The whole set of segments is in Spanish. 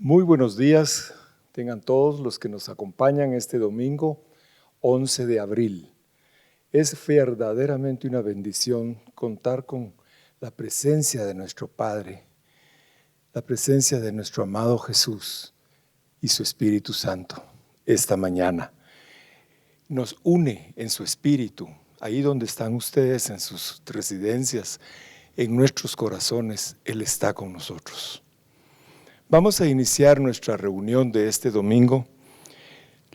Muy buenos días, tengan todos los que nos acompañan este domingo 11 de abril. Es verdaderamente una bendición contar con la presencia de nuestro Padre, la presencia de nuestro amado Jesús y su Espíritu Santo esta mañana. Nos une en su Espíritu, ahí donde están ustedes en sus residencias, en nuestros corazones, Él está con nosotros. Vamos a iniciar nuestra reunión de este domingo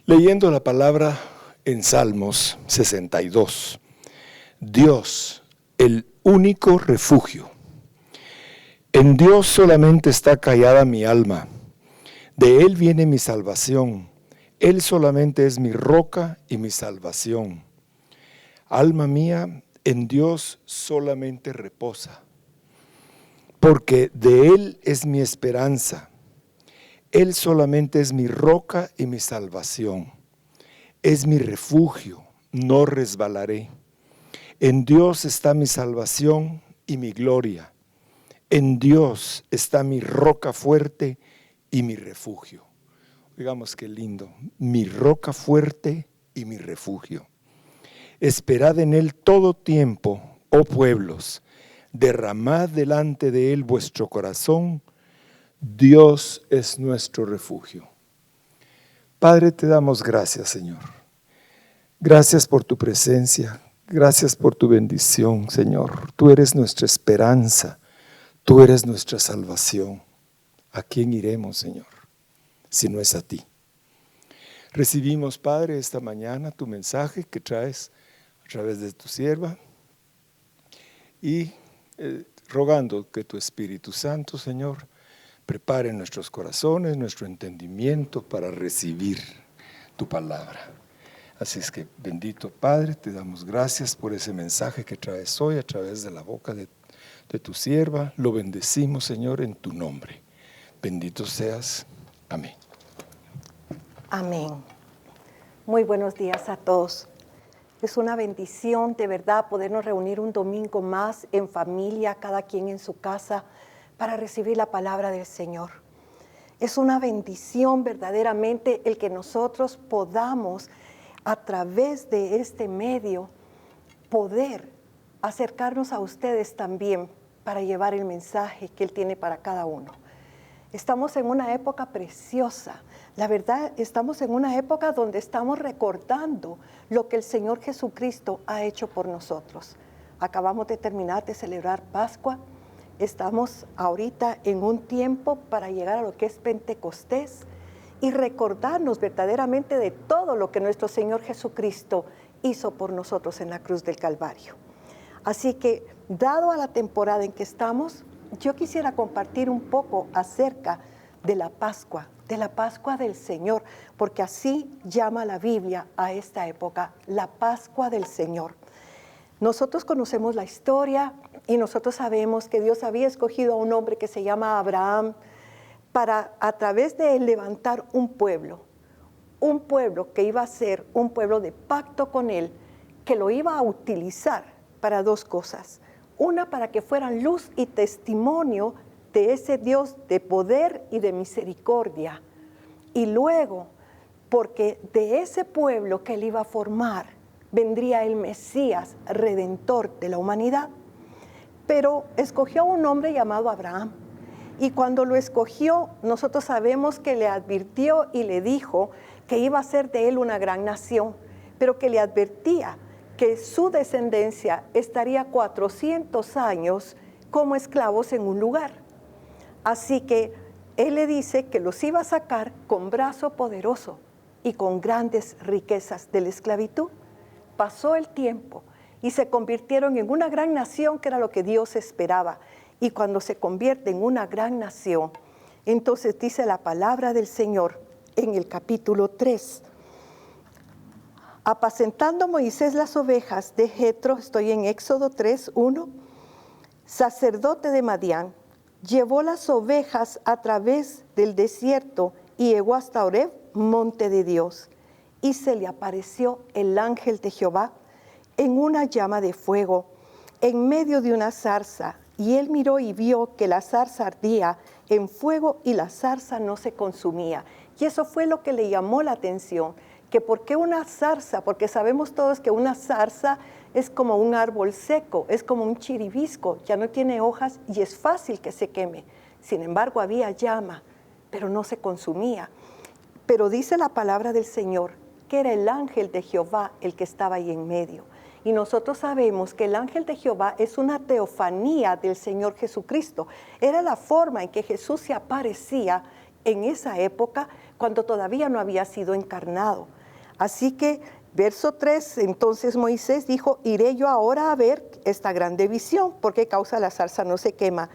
leyendo la palabra en Salmos 62. Dios, el único refugio. En Dios solamente está callada mi alma. De Él viene mi salvación. Él solamente es mi roca y mi salvación. Alma mía, en Dios solamente reposa, porque de Él es mi esperanza. Él solamente es mi roca y mi salvación. Es mi refugio, no resbalaré. En Dios está mi salvación y mi gloria. En Dios está mi roca fuerte y mi refugio. Digamos qué lindo, mi roca fuerte y mi refugio. Esperad en Él todo tiempo, oh pueblos, derramad delante de Él vuestro corazón. Dios es nuestro refugio. Padre, te damos gracias, Señor. Gracias por tu presencia, gracias por tu bendición, Señor. Tú eres nuestra esperanza, tú eres nuestra salvación. ¿A quién iremos, Señor, si no es a ti? Recibimos, Padre, esta mañana tu mensaje que traes a través de tu sierva y rogando que tu Espíritu Santo, Señor, prepare nuestros corazones, nuestro entendimiento para recibir tu palabra. Así es que, bendito Padre, te damos gracias por ese mensaje que traes hoy a través de la boca de tu sierva. Lo bendecimos, Señor, en tu nombre. Bendito seas. Amén. Amén. Muy buenos días a todos. Es una bendición de verdad podernos reunir un domingo más en familia, cada quien en su casa, para recibir la palabra del Señor. Es una bendición verdaderamente el que nosotros podamos, a través de este medio, poder acercarnos a ustedes también para llevar el mensaje que Él tiene para cada uno. Estamos en una época preciosa. La verdad, estamos en una época donde estamos recordando lo que el Señor Jesucristo ha hecho por nosotros. Acabamos de terminar de celebrar Pascua. Estamos ahorita en un tiempo para llegar a lo que es Pentecostés y recordarnos verdaderamente de todo lo que nuestro Señor Jesucristo hizo por nosotros en la cruz del Calvario. Así que, dado a la temporada en que estamos, yo quisiera compartir un poco acerca de la Pascua del Señor, porque así llama la Biblia a esta época, la Pascua del Señor. Nosotros conocemos la historia y nosotros sabemos que Dios había escogido a un hombre que se llama Abraham para a través de él levantar un pueblo que iba a ser un pueblo de pacto con él, que lo iba a utilizar para dos cosas. Una, para que fueran luz y testimonio de ese Dios de poder y de misericordia. Y luego, porque de ese pueblo que él iba a formar, vendría el Mesías, redentor de la humanidad. Pero escogió a un hombre llamado Abraham. Y cuando lo escogió, nosotros sabemos que le advirtió y le dijo que iba a ser de él una gran nación, pero que le advertía que su descendencia estaría 400 años como esclavos en un lugar. Así que él le dice que los iba a sacar con brazo poderoso y con grandes riquezas de la esclavitud. Pasó el tiempo y se convirtieron en una gran nación, que era lo que Dios esperaba. Y cuando se convierte en una gran nación, entonces dice la palabra del Señor en el capítulo 3. Apacentando Moisés las ovejas de Jetro, estoy en Éxodo 3:1, sacerdote de Madián, llevó las ovejas a través del desierto y llegó hasta Horeb, monte de Dios. Y se le apareció el ángel de Jehová en una llama de fuego, en medio de una zarza. Y él miró y vio que la zarza ardía en fuego y la zarza no se consumía. Y eso fue lo que le llamó la atención, que por qué una zarza, porque sabemos todos que una zarza es como un árbol seco, es como un chiribisco, ya no tiene hojas y es fácil que se queme. Sin embargo, había llama, pero no se consumía. Pero dice la palabra del Señor que era el ángel de Jehová el que estaba ahí en medio. Y nosotros sabemos que el ángel de Jehová es una teofanía del Señor Jesucristo. Era la forma en que Jesús se aparecía en esa época cuando todavía no había sido encarnado. Así que, verso 3, entonces Moisés dijo, iré yo ahora a ver esta grande visión, ¿por qué causa la zarza no se quema?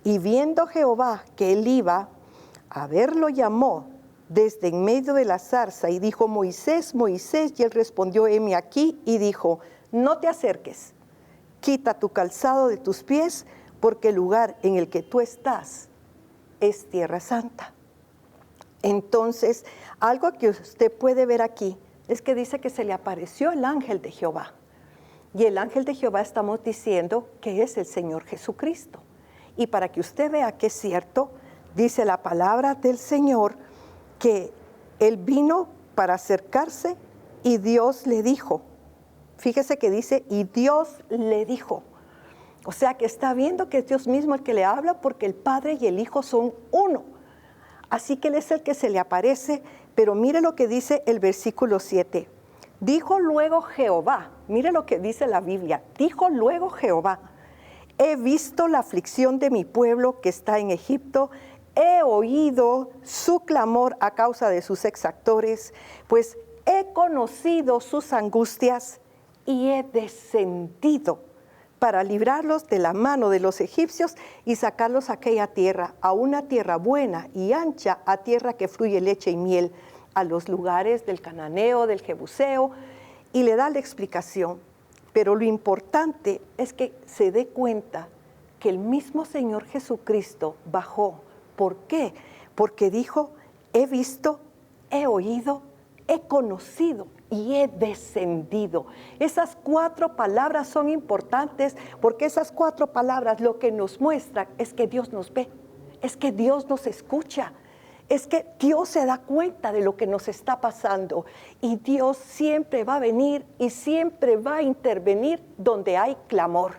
Y viendo Jehová que él iba, a verlo llamó desde en medio de la zarza y dijo, Moisés, Moisés, y él respondió, heme aquí, y dijo, no te acerques, quita tu calzado de tus pies, porque el lugar en el que tú estás es tierra santa. Entonces, algo que usted puede ver aquí es que dice que se le apareció el ángel de Jehová. Y el ángel de Jehová estamos diciendo que es el Señor Jesucristo. Y para que usted vea que es cierto, dice la palabra del Señor que él vino para acercarse y Dios le dijo. Fíjese que dice, y Dios le dijo. O sea que está viendo que es Dios mismo el que le habla porque el Padre y el Hijo son uno. Así que Él es el que se le aparece, pero mire lo que dice el versículo 7. Dijo luego Jehová, mire lo que dice la Biblia, dijo luego Jehová, he visto la aflicción de mi pueblo que está en Egipto, he oído su clamor a causa de sus exactores, pues he conocido sus angustias y he descendido para librarlos de la mano de los egipcios y sacarlos a aquella tierra, a una tierra buena y ancha, a tierra que fluye leche y miel, a los lugares del cananeo, del jebuseo, y le da la explicación. Pero lo importante es que se dé cuenta que el mismo Señor Jesucristo bajó. ¿Por qué? Porque dijo, he visto, he oído, he conocido y he descendido. Esas 4 palabras son importantes porque esas 4 palabras lo que nos muestran es que Dios nos ve, es que Dios nos escucha, es que Dios se da cuenta de lo que nos está pasando y Dios siempre va a venir y siempre va a intervenir donde hay clamor.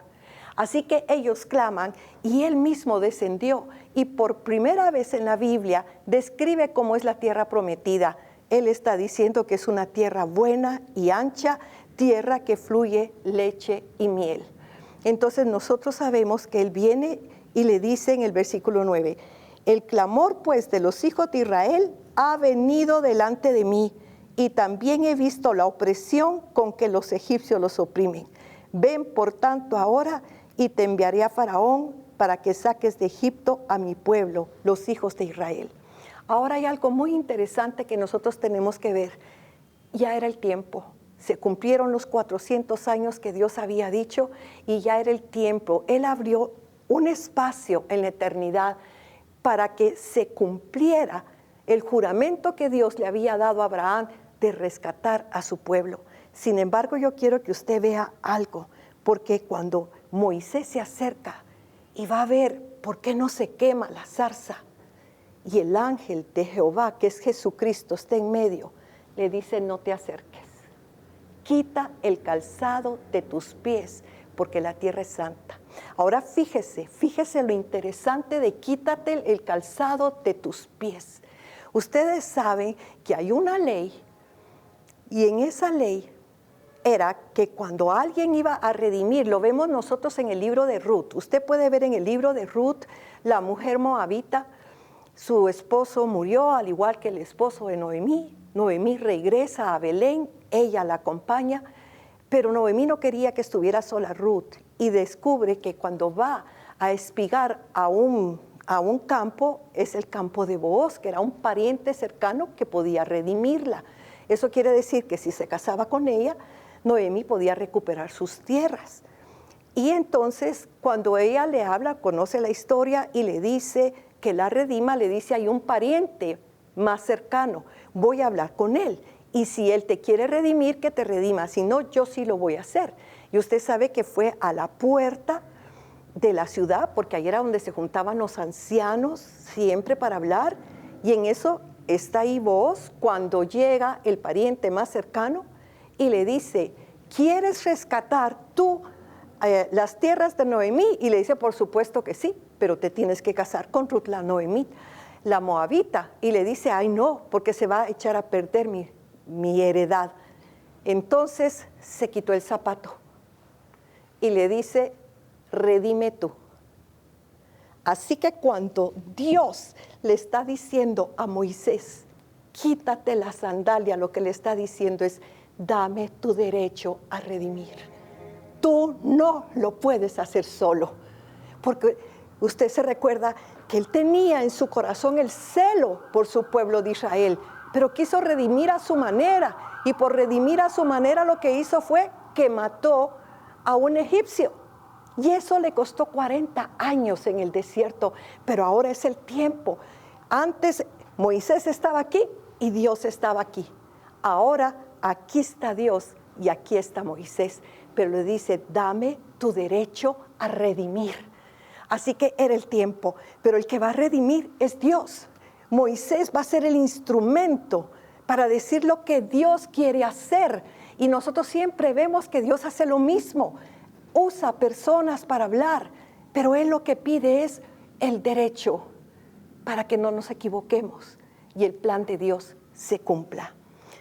Así que ellos claman y Él mismo descendió y por primera vez en la Biblia describe cómo es la tierra prometida. Él está diciendo que es una tierra buena y ancha, tierra que fluye leche y miel. Entonces nosotros sabemos que Él viene y le dice en el versículo 9, el clamor pues de los hijos de Israel ha venido delante de mí y también he visto la opresión con que los egipcios los oprimen. Ven por tanto ahora y te enviaré a Faraón para que saques de Egipto a mi pueblo, los hijos de Israel. Ahora hay algo muy interesante que nosotros tenemos que ver. Ya era el tiempo, se cumplieron los 400 años que Dios había dicho y ya era el tiempo. Él abrió un espacio en la eternidad para que se cumpliera el juramento que Dios le había dado a Abraham de rescatar a su pueblo. Sin embargo, yo quiero que usted vea algo, porque cuando Moisés se acerca y va a ver por qué no se quema la zarza, y el ángel de Jehová, que es Jesucristo, está en medio, le dice, no te acerques. Quita el calzado de tus pies, porque la tierra es santa. Ahora fíjese lo interesante de quítate el calzado de tus pies. Ustedes saben que hay una ley, y en esa ley era que cuando alguien iba a redimir, lo vemos nosotros en el libro de Ruth. Usted puede ver en el libro de Ruth, la mujer moabita, su esposo murió, al igual que el esposo de Noemí. Noemí regresa a Belén, ella la acompaña, pero Noemí no quería que estuviera sola Ruth y descubre que cuando va a espigar a un campo, es el campo de Booz, que era un pariente cercano que podía redimirla. Eso quiere decir que si se casaba con ella, Noemí podía recuperar sus tierras. Y entonces, cuando ella le habla, conoce la historia y le dice que la redima, le dice, hay un pariente más cercano, voy a hablar con él. Y si él te quiere redimir, que te redima, si no, yo sí lo voy a hacer. Y usted sabe que fue a la puerta de la ciudad, porque ahí era donde se juntaban los ancianos siempre para hablar, y en eso está ahí Booz cuando llega el pariente más cercano y le dice, ¿quieres rescatar tú las tierras de Noemí? Y le dice, por supuesto que sí, pero te tienes que casar con Ruth la Noemí, la moabita. Y le dice, ay no, porque se va a echar a perder mi heredad. Entonces se quitó el zapato y le dice, redime tú. Así que cuando Dios le está diciendo a Moisés, quítate la sandalia, lo que le está diciendo es, dame tu derecho a redimir. Tú no lo puedes hacer solo, porque usted se recuerda que él tenía en su corazón el celo por su pueblo de Israel, pero quiso redimir a su manera, y por redimir a su manera lo que hizo fue que mató a un egipcio. Y eso le costó 40 años en el desierto, pero ahora es el tiempo. Antes Moisés estaba aquí y Dios estaba aquí. Ahora aquí está Dios y aquí está Moisés. Pero le dice, dame tu derecho a redimir. Así que era el tiempo, pero el que va a redimir es Dios. Moisés va a ser el instrumento para decir lo que Dios quiere hacer. Y nosotros siempre vemos que Dios hace lo mismo. Usa personas para hablar, pero Él lo que pide es el derecho para que no nos equivoquemos y el plan de Dios se cumpla.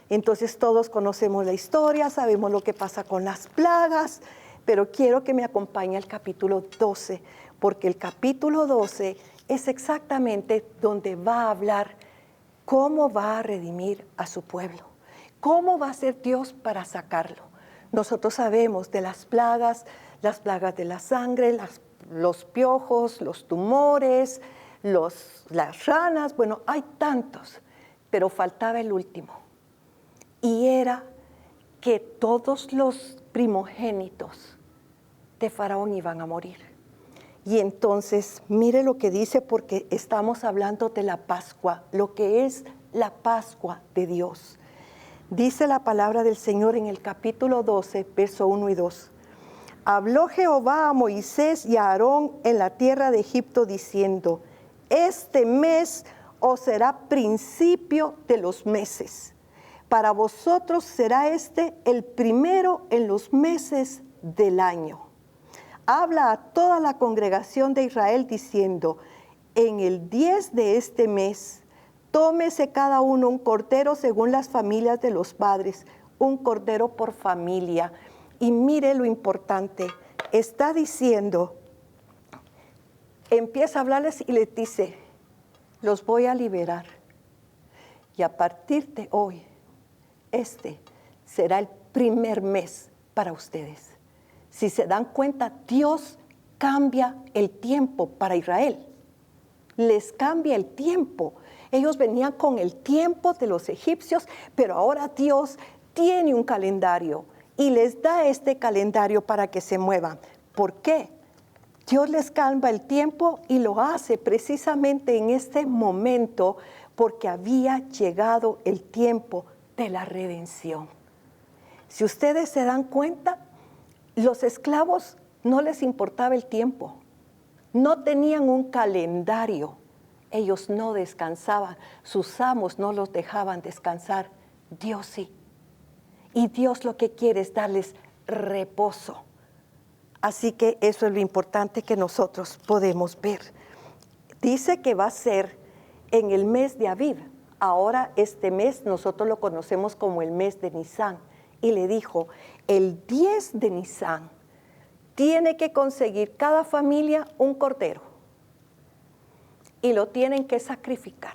Entonces todos conocemos la historia, sabemos lo que pasa con las plagas, pero quiero que me acompañe al capítulo 12, porque el capítulo 12 es exactamente donde va a hablar cómo va a redimir a su pueblo, cómo va a ser Dios para sacarlo. Nosotros sabemos de las plagas de la sangre, los piojos, los tumores, las ranas, bueno, hay tantos, pero faltaba el último. Y era que todos los primogénitos de Faraón iban a morir. Y entonces, mire lo que dice, porque estamos hablando de la Pascua, lo que es la Pascua de Dios. Dice la palabra del Señor en el capítulo 12, verso 1 y 2. Habló Jehová a Moisés y a Aarón en la tierra de Egipto diciendo, este mes os será principio de los meses. Para vosotros será este el primero en los meses del año. Habla a toda la congregación de Israel diciendo, en el 10 de este mes, tómese cada uno un cordero según las familias de los padres, un cordero por familia. Y mire lo importante, está diciendo, empieza a hablarles y les dice, los voy a liberar. Y a partir de hoy, este será el primer mes para ustedes. Si se dan cuenta, Dios cambia el tiempo para Israel. Les cambia el tiempo. Ellos venían con el tiempo de los egipcios, pero ahora Dios tiene un calendario y les da este calendario para que se muevan. ¿Por qué? Dios les cambia el tiempo y lo hace precisamente en este momento porque había llegado el tiempo de la redención. Si ustedes se dan cuenta, los esclavos no les importaba el tiempo, no tenían un calendario, ellos no descansaban, sus amos no los dejaban descansar, Dios sí. Y Dios lo que quiere es darles reposo. Así que eso es lo importante que nosotros podemos ver. Dice que va a ser en el mes de Aviv. Ahora este mes nosotros lo conocemos como el mes de Nisán. Y le dijo, el 10 de Nisán tiene que conseguir cada familia un cordero. Y lo tienen que sacrificar.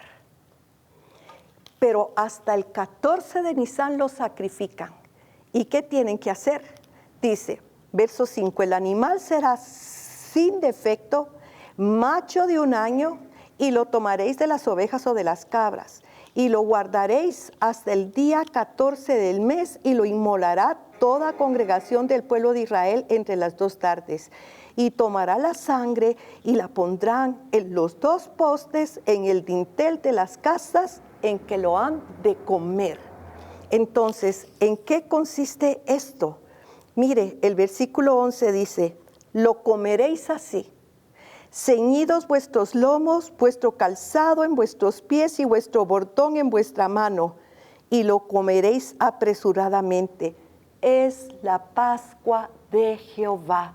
Pero hasta el 14 de Nisán lo sacrifican. ¿Y qué tienen que hacer? Dice, verso 5, el animal será sin defecto, macho de 1 año, y lo tomaréis de las ovejas o de las cabras, y lo guardaréis hasta el día 14 del mes, y lo inmolará toda congregación del pueblo de Israel entre las 2 tardes. Y tomará la sangre y la pondrán en los 2 postes, en el dintel de las casas en que lo han de comer. Entonces, ¿en qué consiste esto? Mire, el versículo 11 dice, lo comeréis así. Ceñidos vuestros lomos, vuestro calzado en vuestros pies y vuestro bordón en vuestra mano, y lo comeréis apresuradamente. Es la Pascua de Jehová.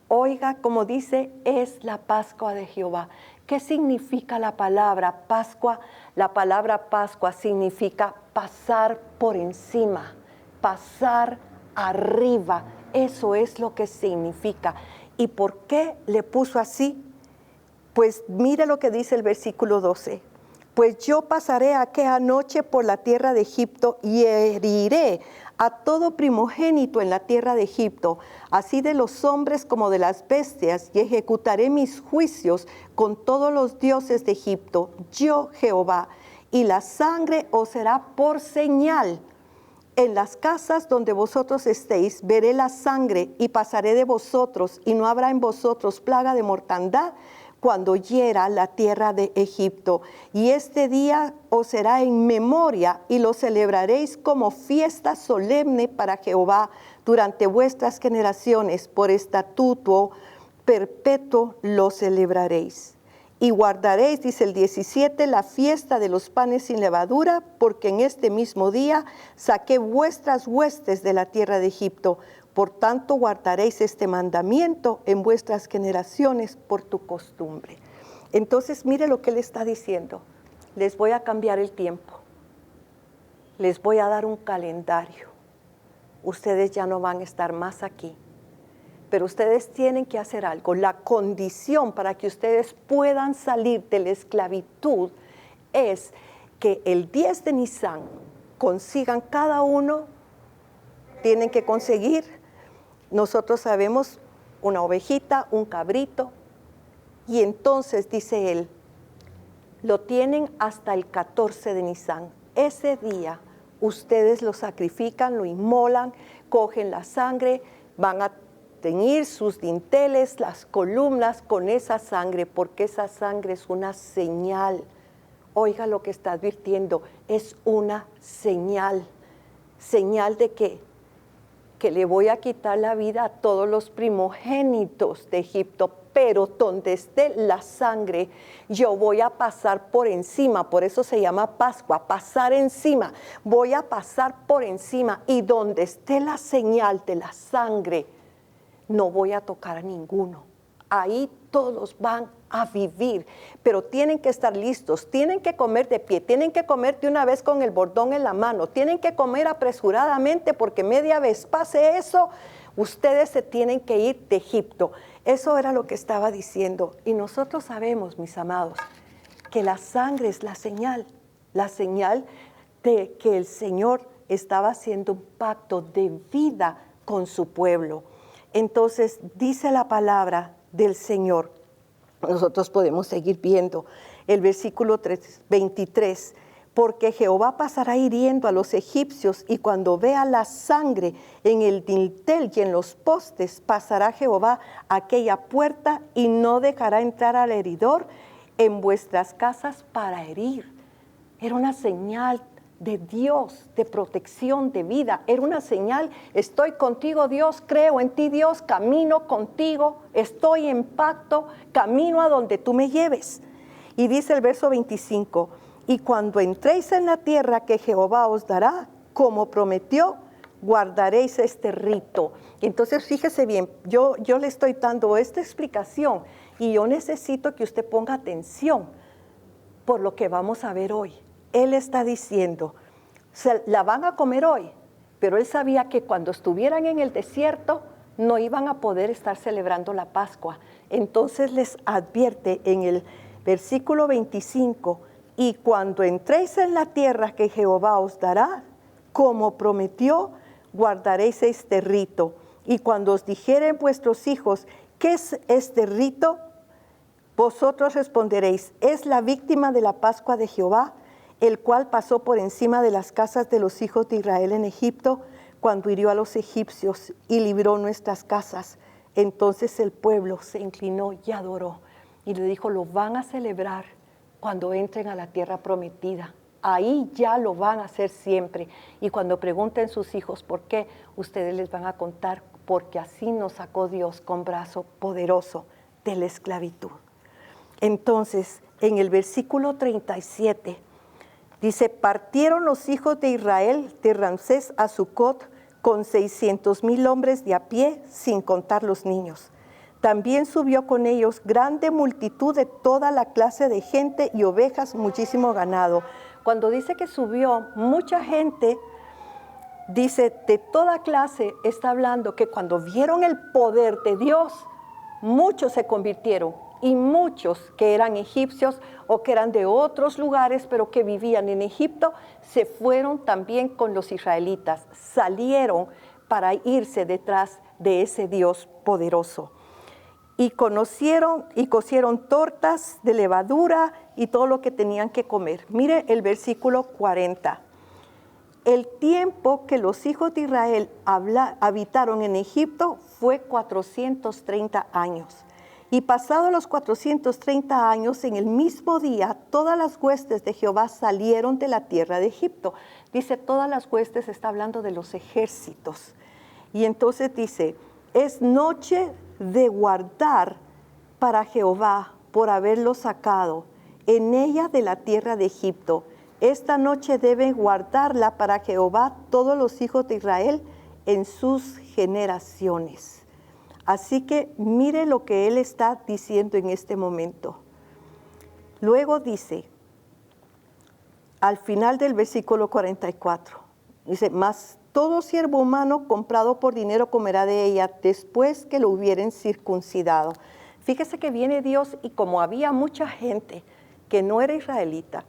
Oiga, como dice, es la Pascua de Jehová. ¿Qué significa la palabra Pascua? La palabra Pascua significa pasar por encima, pasar arriba. Eso es lo que significa. ¿Y por qué le puso así? Pues mire lo que dice el versículo 12. Pues yo pasaré aquella noche por la tierra de Egipto y heriré a todo primogénito en la tierra de Egipto, así de los hombres como de las bestias, y ejecutaré mis juicios con todos los dioses de Egipto, yo Jehová, y la sangre os será por señal. En las casas donde vosotros estéis, veré la sangre y pasaré de vosotros, y no habrá en vosotros plaga de mortandad cuando hiera la tierra de Egipto. Y este día os será en memoria y lo celebraréis como fiesta solemne para Jehová durante vuestras generaciones. Por estatuto perpetuo lo celebraréis. Y guardaréis, dice el 17, la fiesta de los panes sin levadura, porque en este mismo día saqué vuestras huestes de la tierra de Egipto. Por tanto, guardaréis este mandamiento en vuestras generaciones por tu costumbre. Entonces, mire lo que él está diciendo. Les voy a cambiar el tiempo. Les voy a dar un calendario. Ustedes ya no van a estar más aquí. Pero ustedes tienen que hacer algo. La condición para que ustedes puedan salir de la esclavitud es que el 10 de Nisan consigan cada uno, tienen que conseguir, nosotros sabemos, una ovejita, un cabrito, y entonces dice él, lo tienen hasta el 14 de Nisan. Ese día ustedes lo sacrifican, lo inmolan, cogen la sangre, van a teñir sus dinteles, las columnas con esa sangre, porque esa sangre es una señal. Oiga lo que está advirtiendo, es una señal. ¿Señal de qué? Que le voy a quitar la vida a todos los primogénitos de Egipto, pero donde esté la sangre, yo voy a pasar por encima. Por eso se llama Pascua, pasar encima. Voy a pasar por encima, y donde esté la señal de la sangre, no voy a tocar a ninguno. Ahí todos van a vivir, pero tienen que estar listos, tienen que comer de pie, tienen que comer de una vez con el bordón en la mano, tienen que comer apresuradamente, porque media vez pase eso, ustedes se tienen que ir de Egipto. Eso era lo que estaba diciendo. Y nosotros sabemos, mis amados, que la sangre es la señal de que el Señor estaba haciendo un pacto de vida con su pueblo. Entonces, dice la palabra del Señor, nosotros podemos seguir viendo el versículo 23, porque Jehová pasará hiriendo a los egipcios, y cuando vea la sangre en el dintel y en los postes, pasará Jehová a aquella puerta y no dejará entrar al heridor en vuestras casas para herir. Era una señal de Dios, de protección, de vida. Era una señal, estoy contigo Dios, creo en ti Dios, camino contigo, estoy en pacto, camino a donde tú me lleves. Y dice el verso 25, y cuando entréis en la tierra que Jehová os dará, como prometió, guardaréis este rito. Entonces fíjese bien, yo le estoy dando esta explicación, y yo necesito que usted ponga atención por lo que vamos a ver hoy. Él está diciendo, se la van a comer hoy, pero él sabía que cuando estuvieran en el desierto no iban a poder estar celebrando la Pascua. Entonces les advierte en el versículo 25, y cuando entréis en la tierra que Jehová os dará, como prometió, guardaréis este rito. Y cuando os dijeren vuestros hijos, ¿qué es este rito? Vosotros responderéis, es la víctima de la Pascua de Jehová, el cual pasó por encima de las casas de los hijos de Israel en Egipto, cuando hirió a los egipcios y libró nuestras casas. Entonces el pueblo se inclinó y adoró, y le dijo, lo van a celebrar cuando entren a la tierra prometida. Ahí ya lo van a hacer siempre. Y cuando pregunten sus hijos por qué, ustedes les van a contar porque así nos sacó Dios con brazo poderoso de la esclavitud. Entonces, en el versículo 37, dice, partieron los hijos de Israel de Ramsés a Sucot con 600,000 hombres de a pie, sin contar los niños. También subió con ellos grande multitud de toda la clase de gente y ovejas, muchísimo ganado. Cuando dice que subió mucha gente, dice de toda clase, está hablando que cuando vieron el poder de Dios, muchos se convirtieron, y muchos que eran egipcios o que eran de otros lugares, pero que vivían en Egipto, se fueron también con los israelitas, salieron para irse detrás de ese Dios poderoso. Y conocieron y cocieron tortas de levadura y todo lo que tenían que comer. Mire el versículo 40. El tiempo que los hijos de Israel habitaron en Egipto fue 430 años. Y pasados los 430 años, en el mismo día, todas las huestes de Jehová salieron de la tierra de Egipto. Dice, todas las huestes, está hablando de los ejércitos. Y entonces dice, es noche de guardar para Jehová por haberlo sacado en ella de la tierra de Egipto. Esta noche deben guardarla para Jehová todos los hijos de Israel en sus generaciones. Así que mire lo que él está diciendo en este momento. Luego dice, al final del versículo 44, dice, mas todo siervo humano comprado por dinero comerá de ella después que lo hubieren circuncidado. Fíjese que viene Dios y como había mucha gente que no era israelita,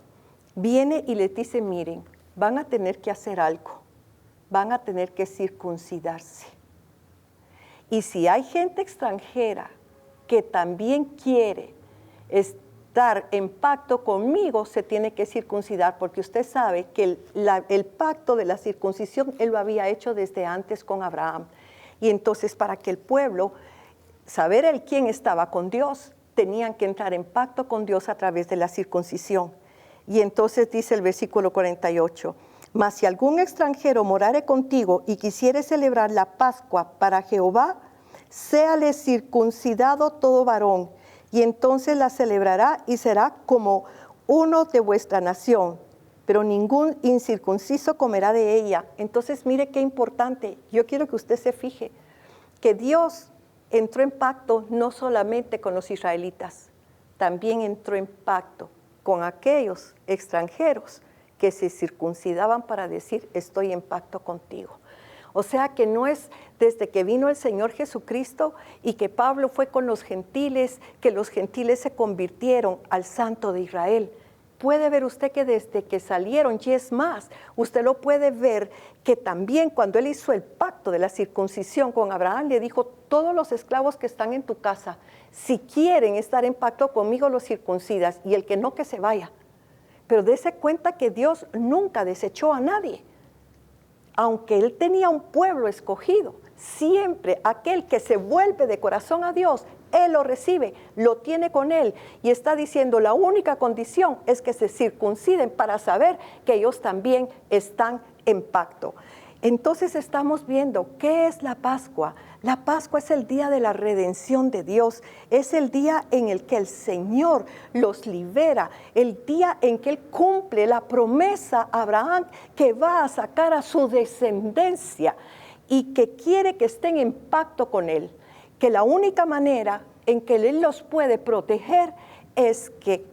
viene y les dice, miren, van a tener que hacer algo, van a tener que circuncidarse. Y si hay gente extranjera que también quiere estar en pacto conmigo, se tiene que circuncidar, porque usted sabe que el pacto de la circuncisión, él lo había hecho desde antes con Abraham. Y entonces para que el pueblo, saber el quién estaba con Dios, tenían que entrar en pacto con Dios a través de la circuncisión. Y entonces dice el versículo 48, mas si algún extranjero morare contigo y quisiere celebrar la Pascua para Jehová, séale circuncidado todo varón, y entonces la celebrará y será como uno de vuestra nación, pero ningún incircunciso comerá de ella. Entonces mire qué importante, yo quiero que usted se fije, que Dios entró en pacto no solamente con los israelitas, también entró en pacto con aquellos extranjeros que se circuncidaban para decir, estoy en pacto contigo. O sea que no es desde que vino el Señor Jesucristo y que Pablo fue con los gentiles, que los gentiles se convirtieron al Santo de Israel. Puede ver usted que desde que salieron, y es más, usted lo puede ver que también cuando él hizo el pacto de la circuncisión con Abraham, le dijo, todos los esclavos que están en tu casa, si quieren estar en pacto conmigo, los circuncidas, y el que no, que se vaya. Pero dése cuenta que Dios nunca desechó a nadie. Aunque él tenía un pueblo escogido, siempre aquel que se vuelve de corazón a Dios, él lo recibe, lo tiene con él y está diciendo la única condición es que se circunciden para saber que ellos también están en pacto. Entonces estamos viendo qué es la Pascua. La Pascua es el día de la redención de Dios, es el día en el que el Señor los libera, el día en que Él cumple la promesa a Abraham que va a sacar a su descendencia y que quiere que estén en pacto con Él, que la única manera en que Él los puede proteger es que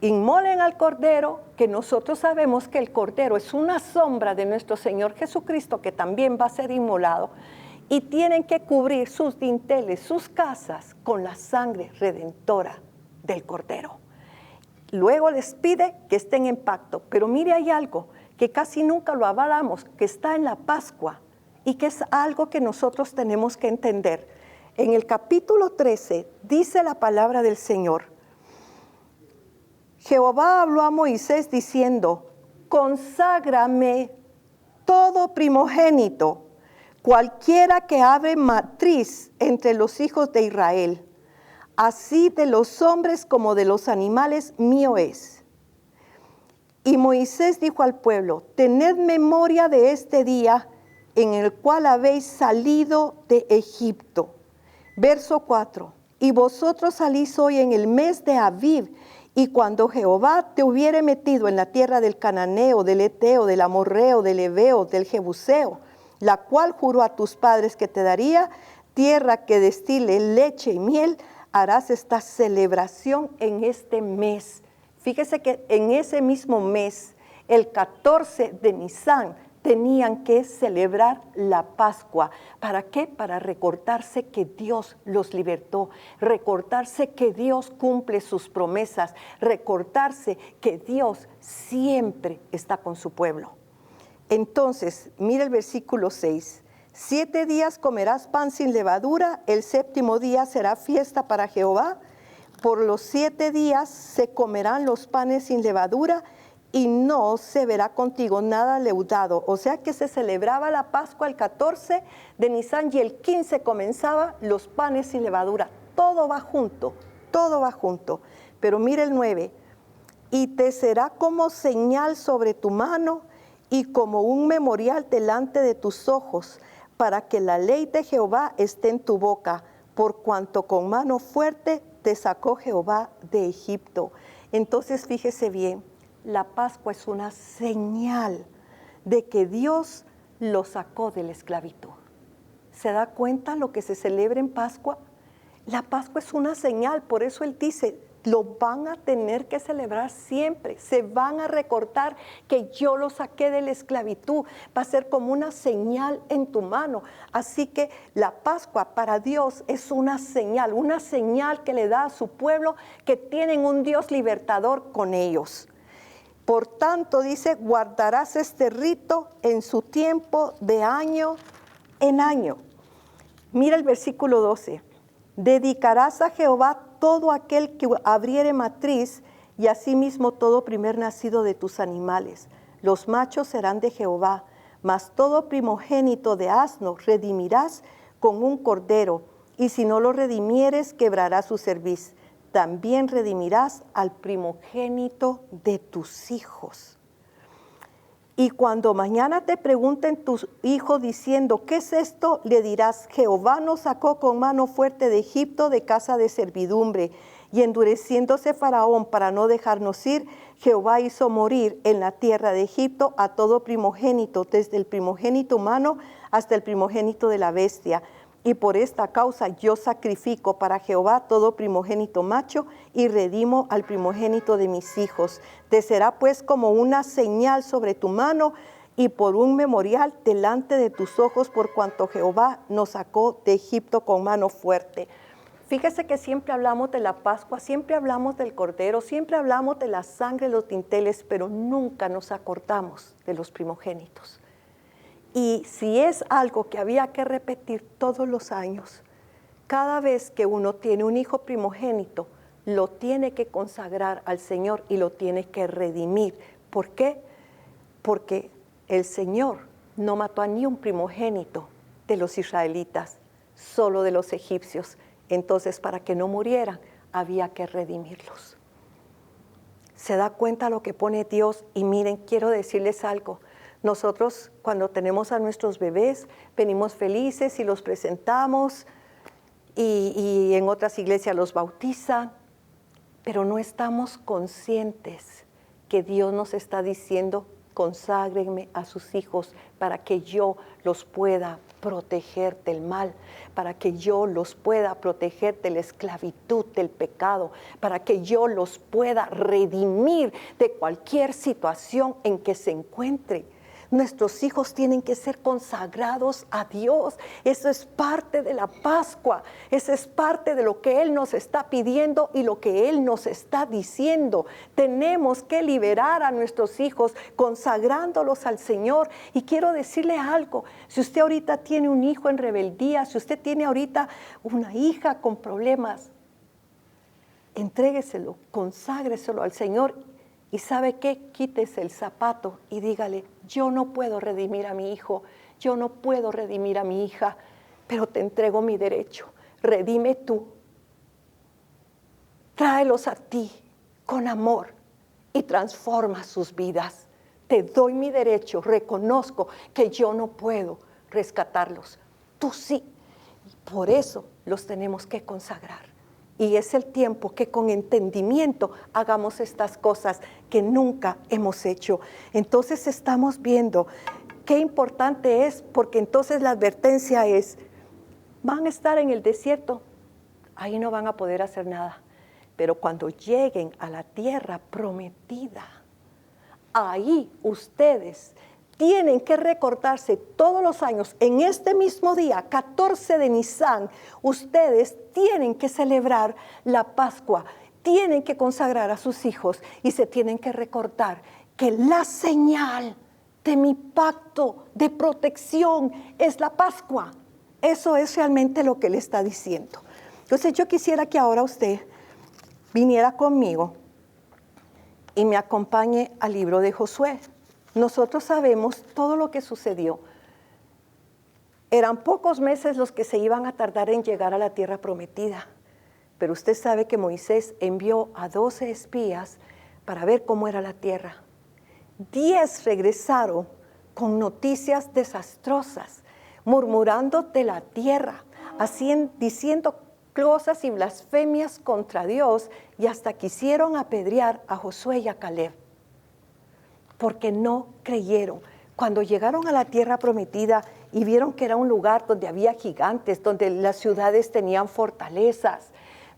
inmolen al Cordero, que nosotros sabemos que el Cordero es una sombra de nuestro Señor Jesucristo, que también va a ser inmolado, y tienen que cubrir sus dinteles, sus casas, con la sangre redentora del Cordero. Luego les pide que estén en pacto, pero mire, hay algo que casi nunca lo hablamos, que está en la Pascua, y que es algo que nosotros tenemos que entender. En el capítulo 13 dice la palabra del Señor, Jehová habló a Moisés diciendo, conságrame todo primogénito, cualquiera que abre matriz entre los hijos de Israel, así de los hombres como de los animales mío es. Y Moisés dijo al pueblo, tened memoria de este día en el cual habéis salido de Egipto. Verso 4. Y vosotros salís hoy en el mes de Aviv, y cuando Jehová te hubiere metido en la tierra del Cananeo, del Eteo, del Amorreo, del Heveo, del Jebuseo, la cual juró a tus padres que te daría, tierra que destile leche y miel, harás esta celebración en este mes. Fíjese que en ese mismo mes, el 14 de Nisán, tenían que celebrar la Pascua. ¿Para qué? Para recordarse que Dios los libertó, recordarse que Dios cumple sus promesas, recordarse que Dios siempre está con su pueblo. Entonces, mira el versículo 6. 7 días comerás pan sin levadura, el 7º día será fiesta para Jehová. Por los 7 días se comerán los panes sin levadura, y no se verá contigo nada leudado. O sea que se celebraba la Pascua el 14 de Nisán y el 15 comenzaba los panes sin levadura. Todo va junto, todo va junto. Pero mira el 9. Y te será como señal sobre tu mano y como un memorial delante de tus ojos, para que la ley de Jehová esté en tu boca, por cuanto con mano fuerte te sacó Jehová de Egipto. Entonces fíjese bien, la Pascua es una señal de que Dios lo sacó de la esclavitud. ¿Se da cuenta lo que se celebra en Pascua? La Pascua es una señal, por eso Él dice, lo van a tener que celebrar siempre, se van a recordar que yo lo saqué de la esclavitud, va a ser como una señal en tu mano. Así que la Pascua para Dios es una señal que le da a su pueblo que tienen un Dios libertador con ellos. Por tanto, dice, guardarás este rito en su tiempo de año en año. Mira el versículo 12. Dedicarás a Jehová todo aquel que abriere matriz, y asimismo todo primer nacido de tus animales. Los machos serán de Jehová, mas todo primogénito de asno redimirás con un cordero, y si no lo redimieres, quebrarás su cerviz. También redimirás al primogénito de tus hijos. Y cuando mañana te pregunten tus hijos diciendo, ¿qué es esto? Le dirás, Jehová nos sacó con mano fuerte de Egipto, de casa de servidumbre. Y endureciéndose Faraón para no dejarnos ir, Jehová hizo morir en la tierra de Egipto a todo primogénito, desde el primogénito humano hasta el primogénito de la bestia. Y por esta causa yo sacrifico para Jehová todo primogénito macho y redimo al primogénito de mis hijos. Te será pues como una señal sobre tu mano y por un memorial delante de tus ojos, por cuanto Jehová nos sacó de Egipto con mano fuerte. Fíjese que siempre hablamos de la Pascua, siempre hablamos del Cordero, siempre hablamos de la sangre de los dinteles, pero nunca nos acordamos de los primogénitos. Y si es algo que había que repetir todos los años, cada vez que uno tiene un hijo primogénito, lo tiene que consagrar al Señor y lo tiene que redimir. ¿Por qué? Porque el Señor no mató a ni un primogénito de los israelitas, solo de los egipcios. Entonces, para que no murieran, había que redimirlos. ¿Se da cuenta lo que pone Dios? Y miren, quiero decirles algo. Nosotros, cuando tenemos a nuestros bebés, venimos felices y los presentamos y en otras iglesias los bautizan, pero no estamos conscientes que Dios nos está diciendo, conságrenme a sus hijos para que yo los pueda proteger del mal, para que yo los pueda proteger de la esclavitud, del pecado, para que yo los pueda redimir de cualquier situación en que se encuentre. Nuestros hijos tienen que ser consagrados a Dios. Eso es parte de la Pascua. Eso es parte de lo que Él nos está pidiendo y lo que Él nos está diciendo. Tenemos que liberar a nuestros hijos consagrándolos al Señor. Y quiero decirle algo. Si usted ahorita tiene un hijo en rebeldía, si usted tiene ahorita una hija con problemas, entrégueselo, conságreselo al Señor. Y ¿sabe qué? Quítese el zapato y dígale, yo no puedo redimir a mi hijo, yo no puedo redimir a mi hija, pero te entrego mi derecho, redime tú. Tráelos a ti con amor y transforma sus vidas. Te doy mi derecho, reconozco que yo no puedo, rescatarlos. Tú sí. Por eso los tenemos que consagrar. Y es el tiempo que con entendimiento hagamos estas cosas que nunca hemos hecho. Entonces estamos viendo qué importante es, porque entonces la advertencia es, van a estar en el desierto, ahí no van a poder hacer nada. Pero cuando lleguen a la tierra prometida, ahí ustedes tienen que recordarse todos los años, en este mismo día, 14 de Nisan, ustedes tienen que celebrar la Pascua, tienen que consagrar a sus hijos y se tienen que recordar que la señal de mi pacto de protección es la Pascua. Eso es realmente lo que le está diciendo. Entonces yo quisiera que ahora usted viniera conmigo y me acompañe al libro de Josué. Nosotros sabemos todo lo que sucedió. Eran pocos meses los que se iban a tardar en llegar a la tierra prometida. Pero usted sabe que Moisés envió a 12 espías para ver cómo era la tierra. 10 regresaron con noticias desastrosas, murmurando de la tierra, diciendo cosas y blasfemias contra Dios, y hasta quisieron apedrear a Josué y a Caleb, porque no creyeron. Cuando llegaron a la tierra prometida y vieron que era un lugar donde había gigantes, donde las ciudades tenían fortalezas,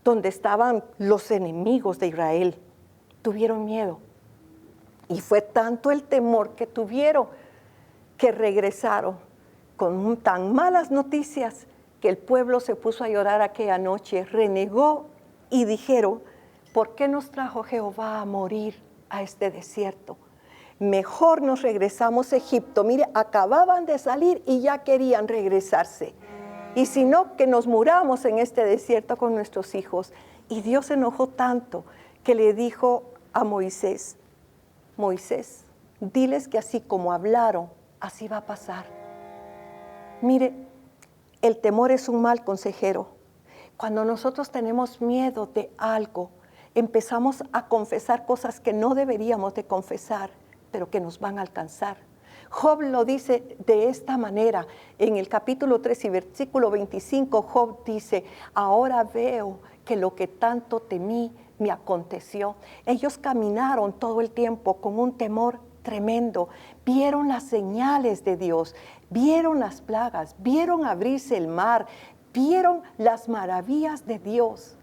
donde estaban los enemigos de Israel, tuvieron miedo. Y fue tanto el temor que tuvieron que regresaron con tan malas noticias que el pueblo se puso a llorar aquella noche, renegó y dijeron, ¿por qué nos trajo Jehová a morir a este desierto? Mejor nos regresamos a Egipto. Mire, acababan de salir y ya querían regresarse. Y si no, que nos muramos en este desierto con nuestros hijos. Y Dios se enojó tanto que le dijo a Moisés, Moisés, diles que así como hablaron, así va a pasar. Mire, el temor es un mal consejero. Cuando nosotros tenemos miedo de algo, empezamos a confesar cosas que no deberíamos de confesar, pero que nos van a alcanzar. Job lo dice de esta manera. En el capítulo 3 y versículo 25, Job dice, ahora veo que lo que tanto temí me aconteció. Ellos caminaron todo el tiempo con un temor tremendo. Vieron las señales de Dios, vieron las plagas, vieron abrirse el mar, vieron las maravillas de Dios.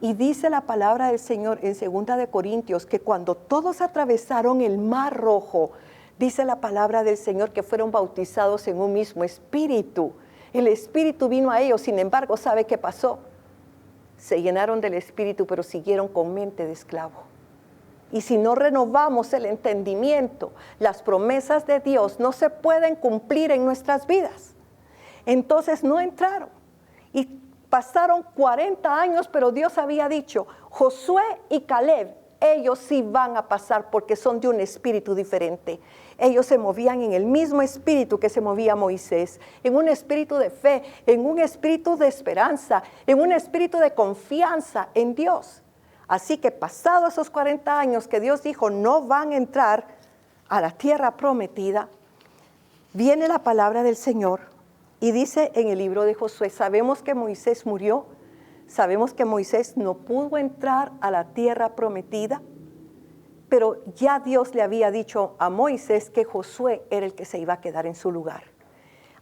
Y dice la palabra del Señor en 2 de Corintios que cuando todos atravesaron el mar rojo, dice la palabra del Señor que fueron bautizados en un mismo espíritu. El espíritu vino a ellos, sin embargo, ¿sabe qué pasó? Se llenaron del espíritu, pero siguieron con mente de esclavo. Y si no renovamos el entendimiento, las promesas de Dios no se pueden cumplir en nuestras vidas. Entonces no entraron. Y pasaron 40 años, pero Dios había dicho, Josué y Caleb, ellos sí van a pasar porque son de un espíritu diferente. Ellos se movían en el mismo espíritu que se movía Moisés, en un espíritu de fe, en un espíritu de esperanza, en un espíritu de confianza en Dios. Así que pasados esos 40 años que Dios dijo no van a entrar a la tierra prometida, viene la palabra del Señor y dice en el libro de Josué, sabemos que Moisés murió, sabemos que Moisés no pudo entrar a la tierra prometida, pero ya Dios le había dicho a Moisés que Josué era el que se iba a quedar en su lugar.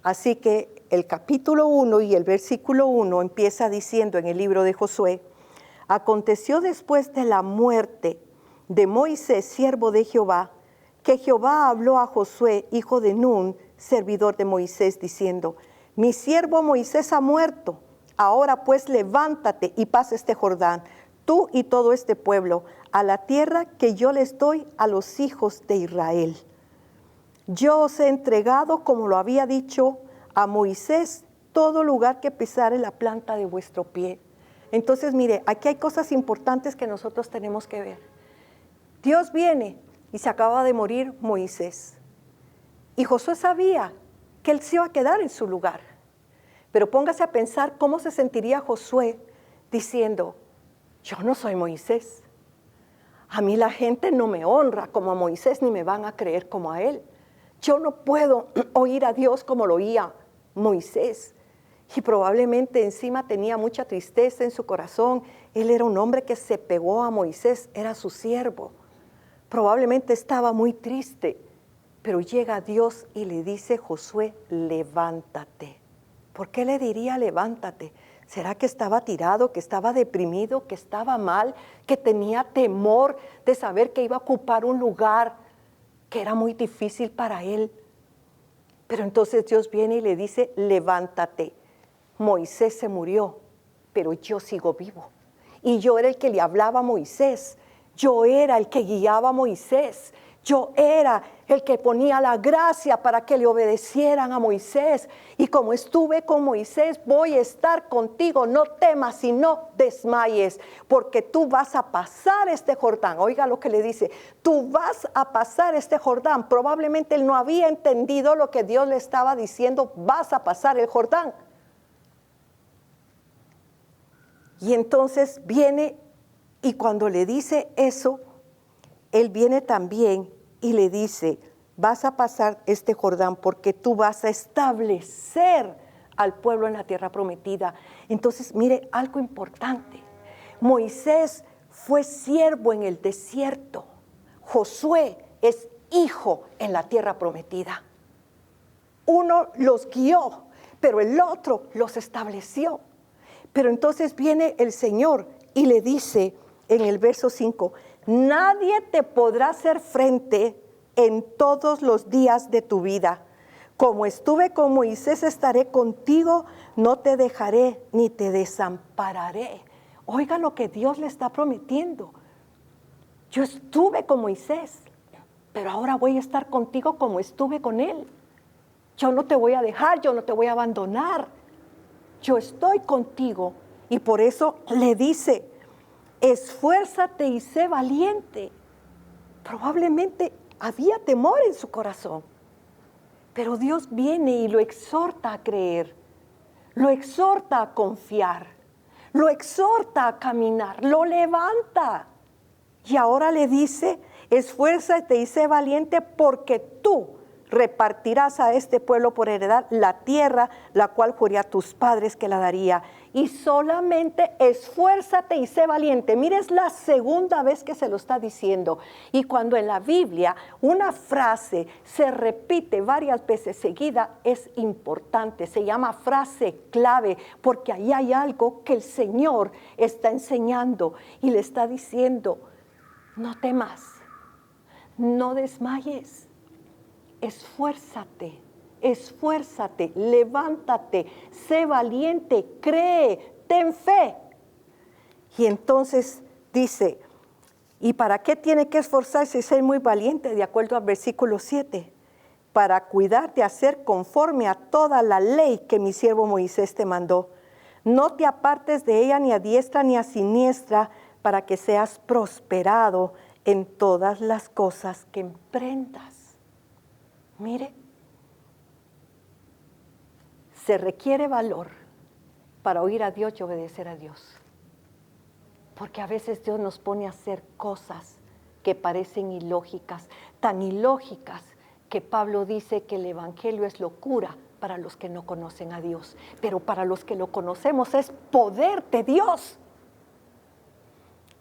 Así que el capítulo 1 y el versículo 1 empieza diciendo en el libro de Josué, aconteció después de la muerte de Moisés, siervo de Jehová, que Jehová habló a Josué, hijo de Nun, servidor de Moisés, diciendo, mi siervo Moisés ha muerto, ahora pues levántate y pasa este Jordán, tú y todo este pueblo, a la tierra que yo les doy a los hijos de Israel. Yo os he entregado, como lo había dicho a Moisés, todo lugar que pisare la planta de vuestro pie. Entonces, mire, aquí hay cosas importantes que nosotros tenemos que ver. Dios viene y se acaba de morir Moisés. Y Josué sabía que él se iba a quedar en su lugar. Pero póngase a pensar cómo se sentiría Josué diciendo, yo no soy Moisés. A mí la gente no me honra como a Moisés ni me van a creer como a él. Yo no puedo oír a Dios como lo oía Moisés. Y probablemente encima tenía mucha tristeza en su corazón. Él era un hombre que se pegó a Moisés, era su siervo. Probablemente estaba muy triste, pero llega Dios y le dice: Josué, levántate. ¿Por qué le diría levántate? ¿Será que estaba tirado, que estaba deprimido, que estaba mal, que tenía temor de saber que iba a ocupar un lugar que era muy difícil para él? Pero entonces Dios viene y le dice: levántate. Moisés se murió, pero yo sigo vivo. Y yo era el que le hablaba a Moisés. Yo era el que guiaba a Moisés. Yo era el que ponía la gracia para que le obedecieran a Moisés. Y como estuve con Moisés, voy a estar contigo. No temas y no desmayes, porque tú vas a pasar este Jordán. Oiga lo que le dice: tú vas a pasar este Jordán. Probablemente él no había entendido lo que Dios le estaba diciendo: vas a pasar el Jordán. Y entonces viene, y cuando le dice eso, él viene también y le dice: vas a pasar este Jordán porque tú vas a establecer al pueblo en la tierra prometida. Entonces, mire, algo importante. Moisés fue siervo en el desierto. Josué es hijo en la tierra prometida. Uno los guió, pero el otro los estableció. Pero entonces viene el Señor y le dice en el verso 5: nadie te podrá hacer frente en todos los días de tu vida. Como estuve con Moisés, estaré contigo, no te dejaré ni te desampararé. Oiga lo que Dios le está prometiendo. Yo estuve con Moisés, pero ahora voy a estar contigo como estuve con él. Yo no te voy a dejar, yo no te voy a abandonar. Yo estoy contigo. Y por eso le dice: esfuérzate y sé valiente. Probablemente había temor en su corazón, pero Dios viene y lo exhorta a creer, lo exhorta a confiar, lo exhorta a caminar, lo levanta. Y ahora le dice: esfuérzate y sé valiente, porque tú repartirás a este pueblo por heredad la tierra, la cual juré a tus padres que la daría. Y solamente esfuérzate y sé valiente. Mire, es la segunda vez que se lo está diciendo. Y cuando en la Biblia una frase se repite varias veces seguida, es importante. Se llama frase clave, porque ahí hay algo que el Señor está enseñando y le está diciendo: no temas, no desmayes. Esfuérzate, esfuérzate, levántate, sé valiente, cree, ten fe. Y entonces dice: ¿y para qué tiene que esforzarse y ser muy valiente? De acuerdo al versículo 7, para cuidar de hacer conforme a toda la ley que mi siervo Moisés te mandó. No te apartes de ella ni a diestra ni a siniestra, para que seas prosperado en todas las cosas que emprendas. Mire, se requiere valor para oír a Dios y obedecer a Dios. Porque a veces Dios nos pone a hacer cosas que parecen ilógicas, tan ilógicas que Pablo dice que el evangelio es locura para los que no conocen a Dios. Pero para los que lo conocemos es poder de Dios.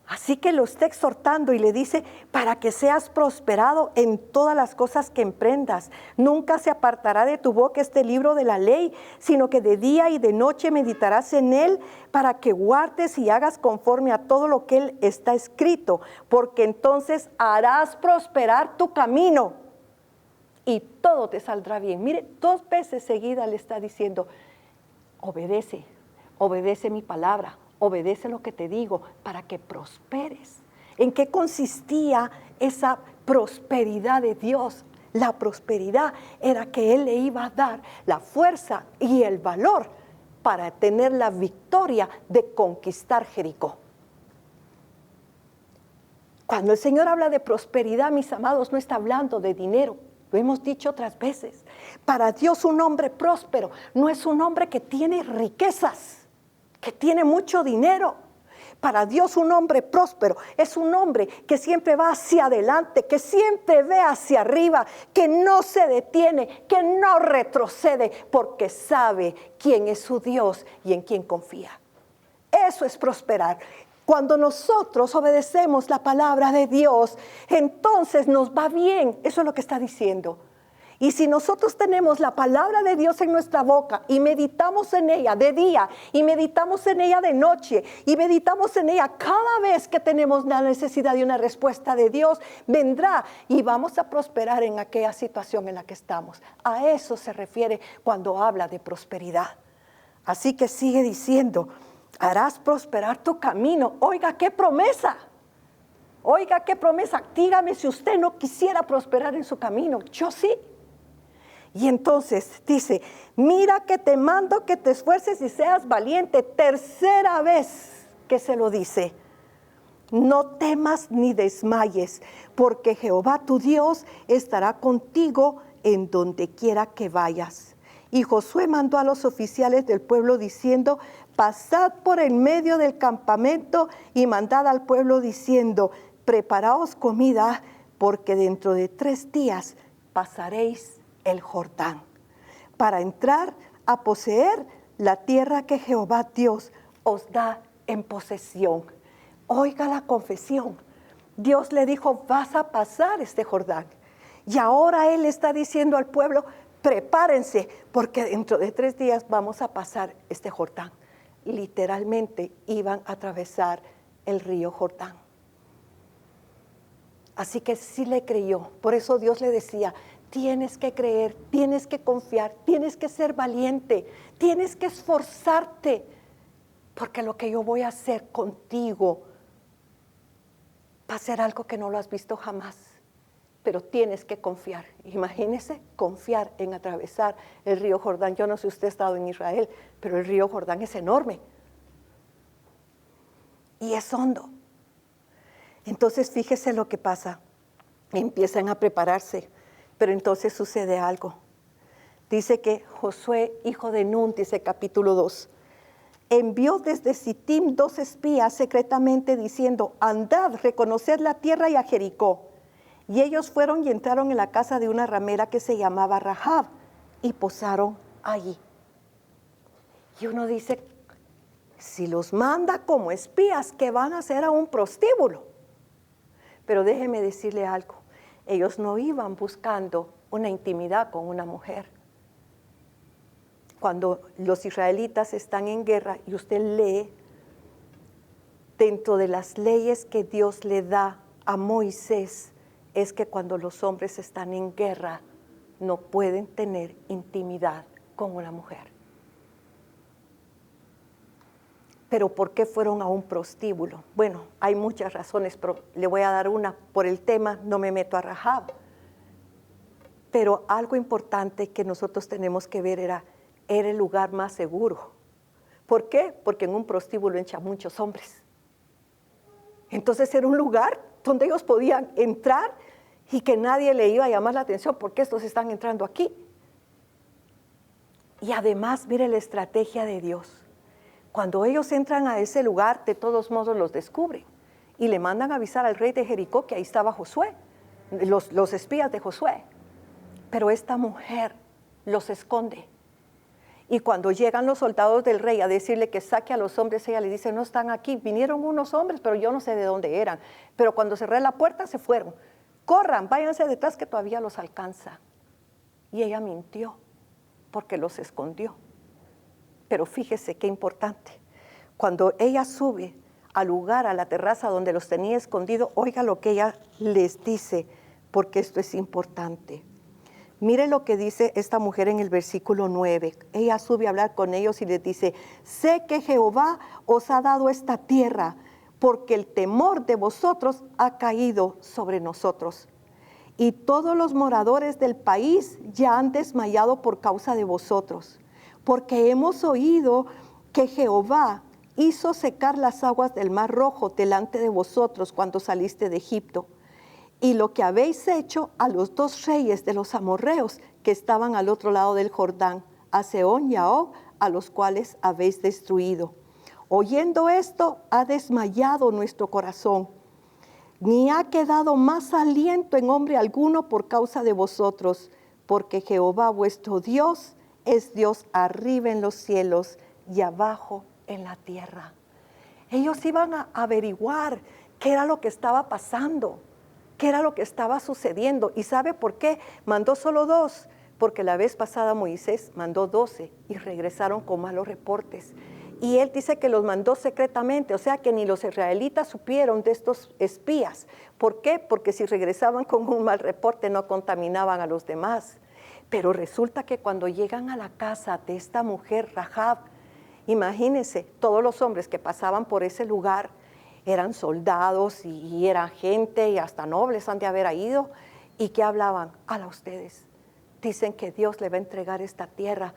Así que lo está exhortando y le dice: para que seas prosperado en todas las cosas que emprendas. Nunca se apartará de tu boca este libro de la ley, sino que de día y de noche meditarás en él, para que guardes y hagas conforme a todo lo que él está escrito, porque entonces harás prosperar tu camino y todo te saldrá bien. Mire, 2 veces seguidas le está diciendo: obedece, obedece mi palabra. Obedece lo que te digo para que prosperes. ¿En qué consistía esa prosperidad de Dios? La prosperidad era que Él le iba a dar la fuerza y el valor para tener la victoria de conquistar Jericó. Cuando el Señor habla de prosperidad, mis amados, no está hablando de dinero. Lo hemos dicho otras veces. Para Dios, un hombre próspero no es un hombre que tiene riquezas, que tiene mucho dinero. Para Dios un hombre próspero es un hombre que siempre va hacia adelante, que siempre ve hacia arriba, que no se detiene, que no retrocede, porque sabe quién es su Dios y en quién confía. Eso es prosperar. Cuando nosotros obedecemos la palabra de Dios, entonces nos va bien. Eso es lo que está diciendo. Y si nosotros tenemos la palabra de Dios en nuestra boca y meditamos en ella de día y meditamos en ella de noche y meditamos en ella cada vez que tenemos la necesidad de una respuesta de Dios, vendrá y vamos a prosperar en aquella situación en la que estamos. A eso se refiere cuando habla de prosperidad. Así que sigue diciendo, harás prosperar tu camino. Oiga, qué promesa. Oiga, qué promesa. Dígame si usted no quisiera prosperar en su camino. Yo sí. Y entonces dice, mira que te mando que te esfuerces y seas valiente. Tercera vez que se lo dice. No temas ni desmayes, porque Jehová tu Dios estará contigo en donde quiera que vayas. Y Josué mandó a los oficiales del pueblo diciendo, pasad por el medio del campamento y mandad al pueblo diciendo, preparaos comida, porque dentro de 3 días pasaréis el Jordán, para entrar a poseer la tierra que Jehová Dios os da en posesión. Oiga la confesión. Dios le dijo, vas a pasar este Jordán. Y ahora Él está diciendo al pueblo, prepárense, porque dentro de 3 días vamos a pasar este Jordán. Literalmente iban a atravesar el río Jordán. Así que sí le creyó. Por eso Dios le decía, tienes que creer, tienes que confiar, tienes que ser valiente, tienes que esforzarte, porque lo que yo voy a hacer contigo va a ser algo que no lo has visto jamás, pero tienes que confiar. Imagínese confiar en atravesar el río Jordán. Yo no sé si usted ha estado en Israel, pero el río Jordán es enorme y es hondo. Entonces fíjese lo que pasa, empiezan a prepararse. Pero entonces sucede algo. Dice que Josué, hijo de Nun, dice capítulo 2, envió desde Sittim 2 espías secretamente diciendo, andad, reconoced la tierra y a Jericó. Y ellos fueron y entraron en la casa de una ramera que se llamaba Rahab y posaron allí. Y uno dice, si los manda como espías, ¿qué van a hacer a un prostíbulo? Pero déjeme decirle algo. Ellos no iban buscando una intimidad con una mujer. Cuando los israelitas están en guerra y usted lee, dentro de las leyes que Dios le da a Moisés, es que cuando los hombres están en guerra, no pueden tener intimidad con una mujer. Pero ¿por qué fueron a un prostíbulo? Bueno, hay muchas razones, pero le voy a dar una. Por el tema, no me meto a Rahab. Pero algo importante que nosotros tenemos que ver era el lugar más seguro. ¿Por qué? Porque en un prostíbulo entran muchos hombres. Entonces era un lugar donde ellos podían entrar y que nadie le iba a llamar la atención porque estos están entrando aquí. Y además, mire la estrategia de Dios. Cuando ellos entran a ese lugar, de todos modos los descubren y le mandan a avisar al rey de Jericó que ahí estaba Josué, los espías de Josué. Pero esta mujer los esconde. Y cuando llegan los soldados del rey a decirle que saque a los hombres, ella le dice, no están aquí, vinieron unos hombres, pero yo no sé de dónde eran. Pero cuando cerré la puerta se fueron. Corran, váyanse detrás que todavía los alcanza. Y ella mintió porque los escondió. Pero fíjese qué importante. Cuando ella sube al lugar, a la terraza donde los tenía escondidos, oiga lo que ella les dice, porque esto es importante. Mire lo que dice esta mujer en el versículo 9. Ella sube a hablar con ellos y les dice, sé que Jehová os ha dado esta tierra, porque el temor de vosotros ha caído sobre nosotros. Y todos los moradores del país ya han desmayado por causa de vosotros. Porque hemos oído que Jehová hizo secar las aguas del Mar Rojo delante de vosotros cuando saliste de Egipto. Y lo que habéis hecho a los 2 reyes de los amorreos que estaban al otro lado del Jordán, a Sehón y a Og, a los cuales habéis destruido. Oyendo esto, ha desmayado nuestro corazón, ni ha quedado más aliento en hombre alguno por causa de vosotros, porque Jehová vuestro Dios es Dios arriba en los cielos y abajo en la tierra. Ellos iban a averiguar qué era lo que estaba pasando, qué era lo que estaba sucediendo. ¿Y sabe por qué? Mandó solo 2, porque la vez pasada Moisés mandó 12 y regresaron con malos reportes. Y él dice que los mandó secretamente, o sea que ni los israelitas supieron de estos espías. ¿Por qué? Porque si regresaban con un mal reporte no contaminaban a los demás. Pero resulta que cuando llegan a la casa de esta mujer Rahab, imagínense, todos los hombres que pasaban por ese lugar eran soldados y eran gente y hasta nobles han de haber ido. ¿Y qué hablaban? A ustedes. Dicen que Dios le va a entregar esta tierra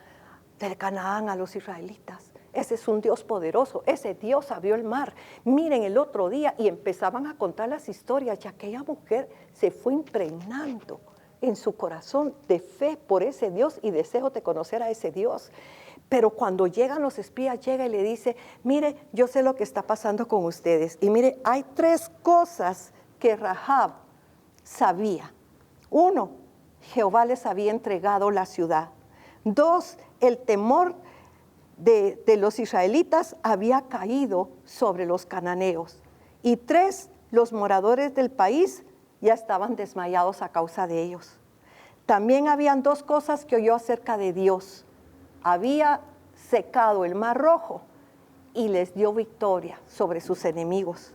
del Canaán a los israelitas. Ese es un Dios poderoso, ese Dios abrió el mar. Miren el otro día y empezaban a contar las historias y aquella mujer se fue impregnando en su corazón de fe por ese Dios y deseo de conocer a ese Dios. Pero cuando llegan los espías, llega y le dice, mire, yo sé lo que está pasando con ustedes. Y mire, hay 3 cosas que Rahab sabía. 1, Jehová les había entregado la ciudad. 2, el temor de los israelitas había caído sobre los cananeos. Y 3, los moradores del país ya estaban desmayados a causa de ellos. También habían 2 cosas que oyó acerca de Dios. Había secado el mar rojo y les dio victoria sobre sus enemigos.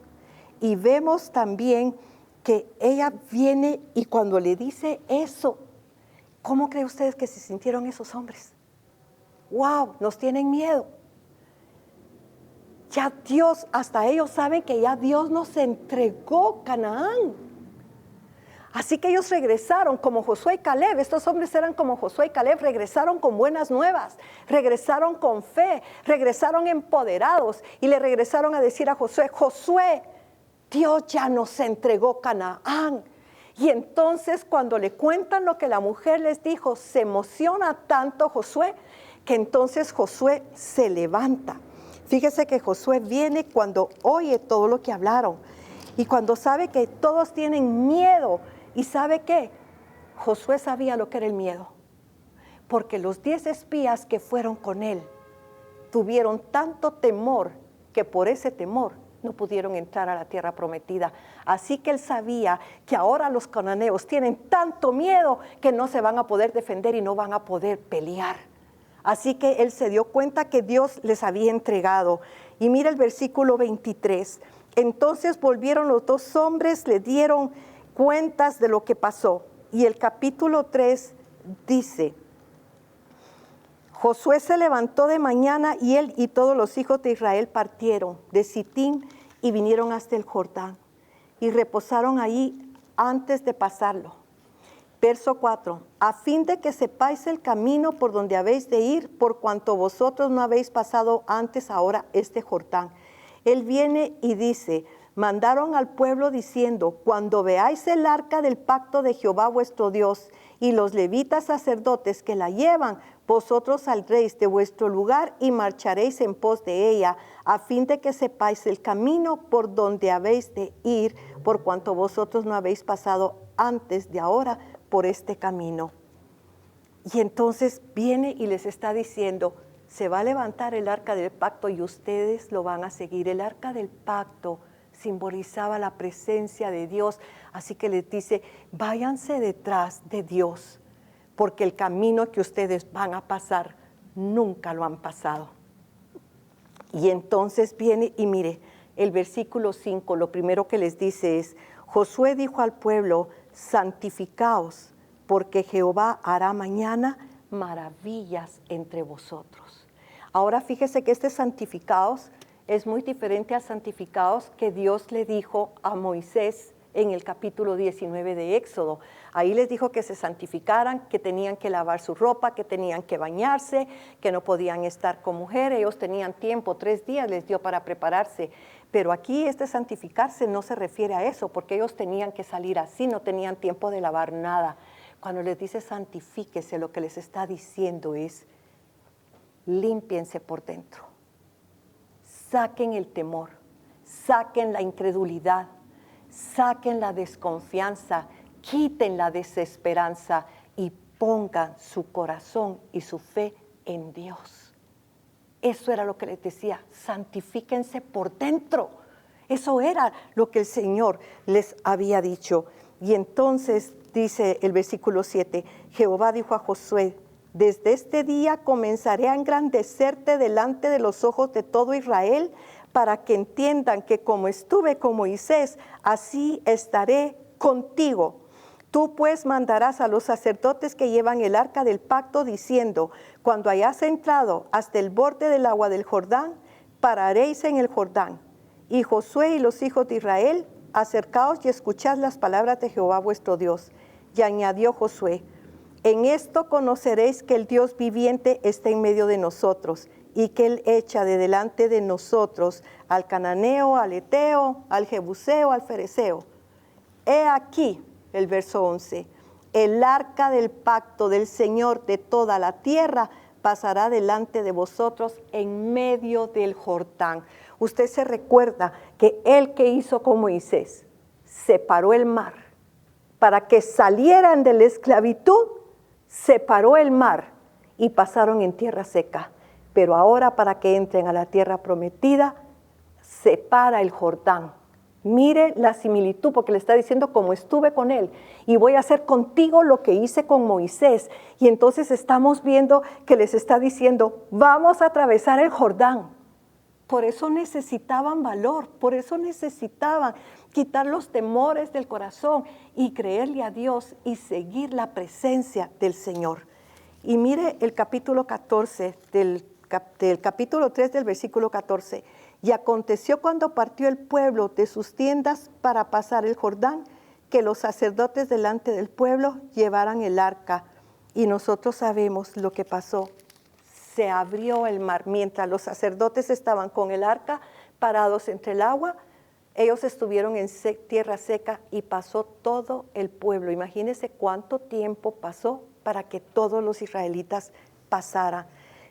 Y vemos también que ella viene y cuando le dice eso, ¿cómo creen ustedes que se sintieron esos hombres? ¡Wow! Nos tienen miedo. Ya Dios, hasta ellos saben que ya Dios nos entregó Canaán. Así que ellos regresaron como Josué y Caleb. Estos hombres eran como Josué y Caleb. Regresaron con buenas nuevas. Regresaron con fe. Regresaron empoderados. Y le regresaron a decir a Josué, Josué, Dios ya nos entregó Canaán. Y entonces cuando le cuentan lo que la mujer les dijo, se emociona tanto Josué, que entonces Josué se levanta. Fíjese que Josué viene cuando oye todo lo que hablaron. Y cuando sabe que todos tienen miedo. ¿Y sabe qué? Josué sabía lo que era el miedo. Porque los 10 espías que fueron con él tuvieron tanto temor que por ese temor no pudieron entrar a la tierra prometida. Así que él sabía que ahora los cananeos tienen tanto miedo que no se van a poder defender y no van a poder pelear. Así que él se dio cuenta que Dios les había entregado. Y mira el versículo 23. Entonces volvieron los 2 hombres, le dieron cuentas de lo que pasó. Y el capítulo 3 dice, Josué se levantó de mañana y él y todos los hijos de Israel partieron de Sitín y vinieron hasta el Jordán y reposaron allí antes de pasarlo. Verso 4, a fin de que sepáis el camino por donde habéis de ir, por cuanto vosotros no habéis pasado antes ahora este Jordán. Él viene y dice, mandaron al pueblo diciendo, cuando veáis el arca del pacto de Jehová vuestro Dios y los levitas sacerdotes que la llevan, vosotros saldréis de vuestro lugar y marcharéis en pos de ella, a fin de que sepáis el camino por donde habéis de ir, por cuanto vosotros no habéis pasado antes de ahora por este camino. Y entonces viene y les está diciendo, se va a levantar el arca del pacto y ustedes lo van a seguir. El arca del pacto simbolizaba la presencia de Dios, así que les dice, váyanse detrás de Dios, porque el camino que ustedes van a pasar, nunca lo han pasado. Y entonces viene y mire, el versículo 5, lo primero que les dice es, Josué dijo al pueblo, santificaos, porque Jehová hará mañana maravillas entre vosotros. Ahora fíjese que este santificaos es muy diferente a santificaos que Dios le dijo a Moisés en el capítulo 19 de Éxodo. Ahí les dijo que se santificaran, que tenían que lavar su ropa, que tenían que bañarse, que no podían estar con mujer. Ellos tenían tiempo, 3 días les dio para prepararse. Pero aquí este santificarse no se refiere a eso, porque ellos tenían que salir así, no tenían tiempo de lavar nada. Cuando les dice santifíquese, lo que les está diciendo es, límpiense por dentro. saquen el temor, saquen la incredulidad, saquen la desconfianza, quiten la desesperanza y pongan su corazón y su fe en Dios. Eso era lo que les decía, santifíquense por dentro. Eso era lo que el Señor les había dicho. Y entonces dice el versículo 7, Jehová dijo a Josué, desde este día comenzaré a engrandecerte delante de los ojos de todo Israel, para que entiendan que como estuve con Moisés, así estaré contigo. Tú pues mandarás a los sacerdotes que llevan el arca del pacto, diciendo, cuando hayas entrado hasta el borde del agua del Jordán, pararéis en el Jordán. Y Josué y los hijos de Israel, acercaos y escuchad las palabras de Jehová vuestro Dios. Y añadió Josué, en esto conoceréis que el Dios viviente está en medio de nosotros, y que Él echa de delante de nosotros al cananeo, al eteo, al jebuseo, al fereceo. He aquí, el verso 11, el arca del pacto del Señor de toda la tierra pasará delante de vosotros en medio del Jordán. Usted se recuerda que Él que hizo con Moisés, separó el mar para que salieran de la esclavitud, separó el mar y pasaron en tierra seca. Pero ahora para que entren a la tierra prometida, separa el Jordán. Mire la similitud, porque le está diciendo como estuve con él y voy a hacer contigo lo que hice con Moisés. Y entonces estamos viendo que les está diciendo, vamos a atravesar el Jordán. Por eso necesitaban valor, por eso necesitaban quitar los temores del corazón y creerle a Dios y seguir la presencia del Señor. Y mire el capítulo 14 del capítulo 3 del versículo 14. Y aconteció cuando partió el pueblo de sus tiendas para pasar el Jordán, que los sacerdotes delante del pueblo llevaran el arca. Y nosotros sabemos lo que pasó. Se abrió el mar. Mientras los sacerdotes estaban con el arca parados entre el agua, ellos estuvieron en tierra seca y pasó todo el pueblo. Imagínense cuánto tiempo pasó para que todos los israelitas pasaran.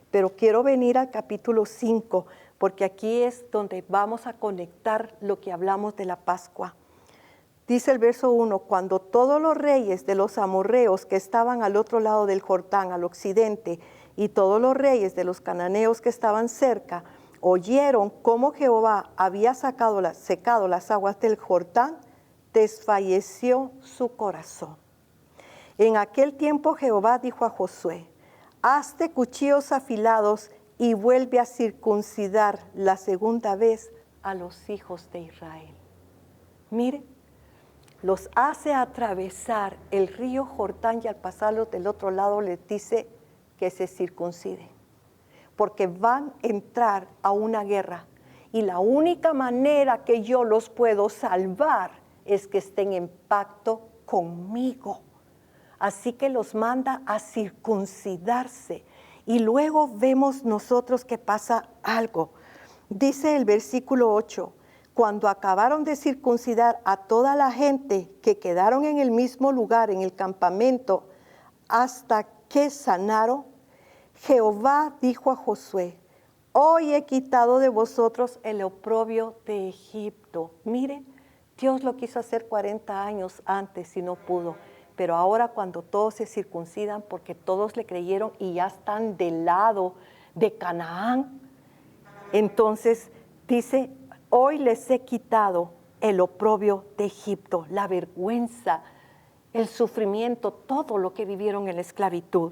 Pero quiero venir al capítulo 5, porque aquí es donde vamos a conectar lo que hablamos de la Pascua. Dice el verso 1, cuando todos los reyes de los amorreos que estaban al otro lado del Jordán, al occidente, y todos los reyes de los cananeos que estaban cerca, oyeron cómo Jehová había secado las aguas del Jordán, desfalleció su corazón. En aquel tiempo Jehová dijo a Josué, hazte cuchillos afilados y vuelve a circuncidar la segunda vez a los hijos de Israel. Mire, los hace atravesar el río Jordán y al pasarlos del otro lado les dice que se circunciden, porque van a entrar a una guerra y la única manera que yo los puedo salvar es que estén en pacto conmigo. Así que los manda a circuncidarse. Y luego vemos nosotros que pasa algo. Dice el versículo 8, cuando acabaron de circuncidar a toda la gente que quedaron en el mismo lugar, en el campamento, hasta que sanaron, Jehová dijo a Josué, hoy he quitado de vosotros el oprobio de Egipto. Mire, Dios lo quiso hacer 40 años antes y no pudo. Pero ahora cuando todos se circuncidan, porque todos le creyeron y ya están del lado de Canaán, entonces dice, hoy les he quitado el oprobio de Egipto, la vergüenza, el sufrimiento, todo lo que vivieron en la esclavitud.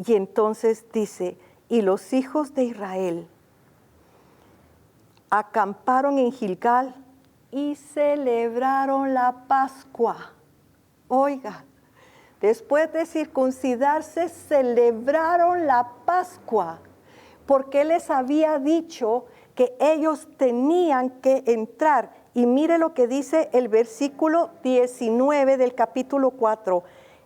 Y entonces dice, y los hijos de Israel acamparon en Gilgal y celebraron la Pascua. Oiga, después de circuncidarse, celebraron la Pascua, porque Él les había dicho que ellos tenían que entrar. Y mire lo que dice el versículo 19 del capítulo 4.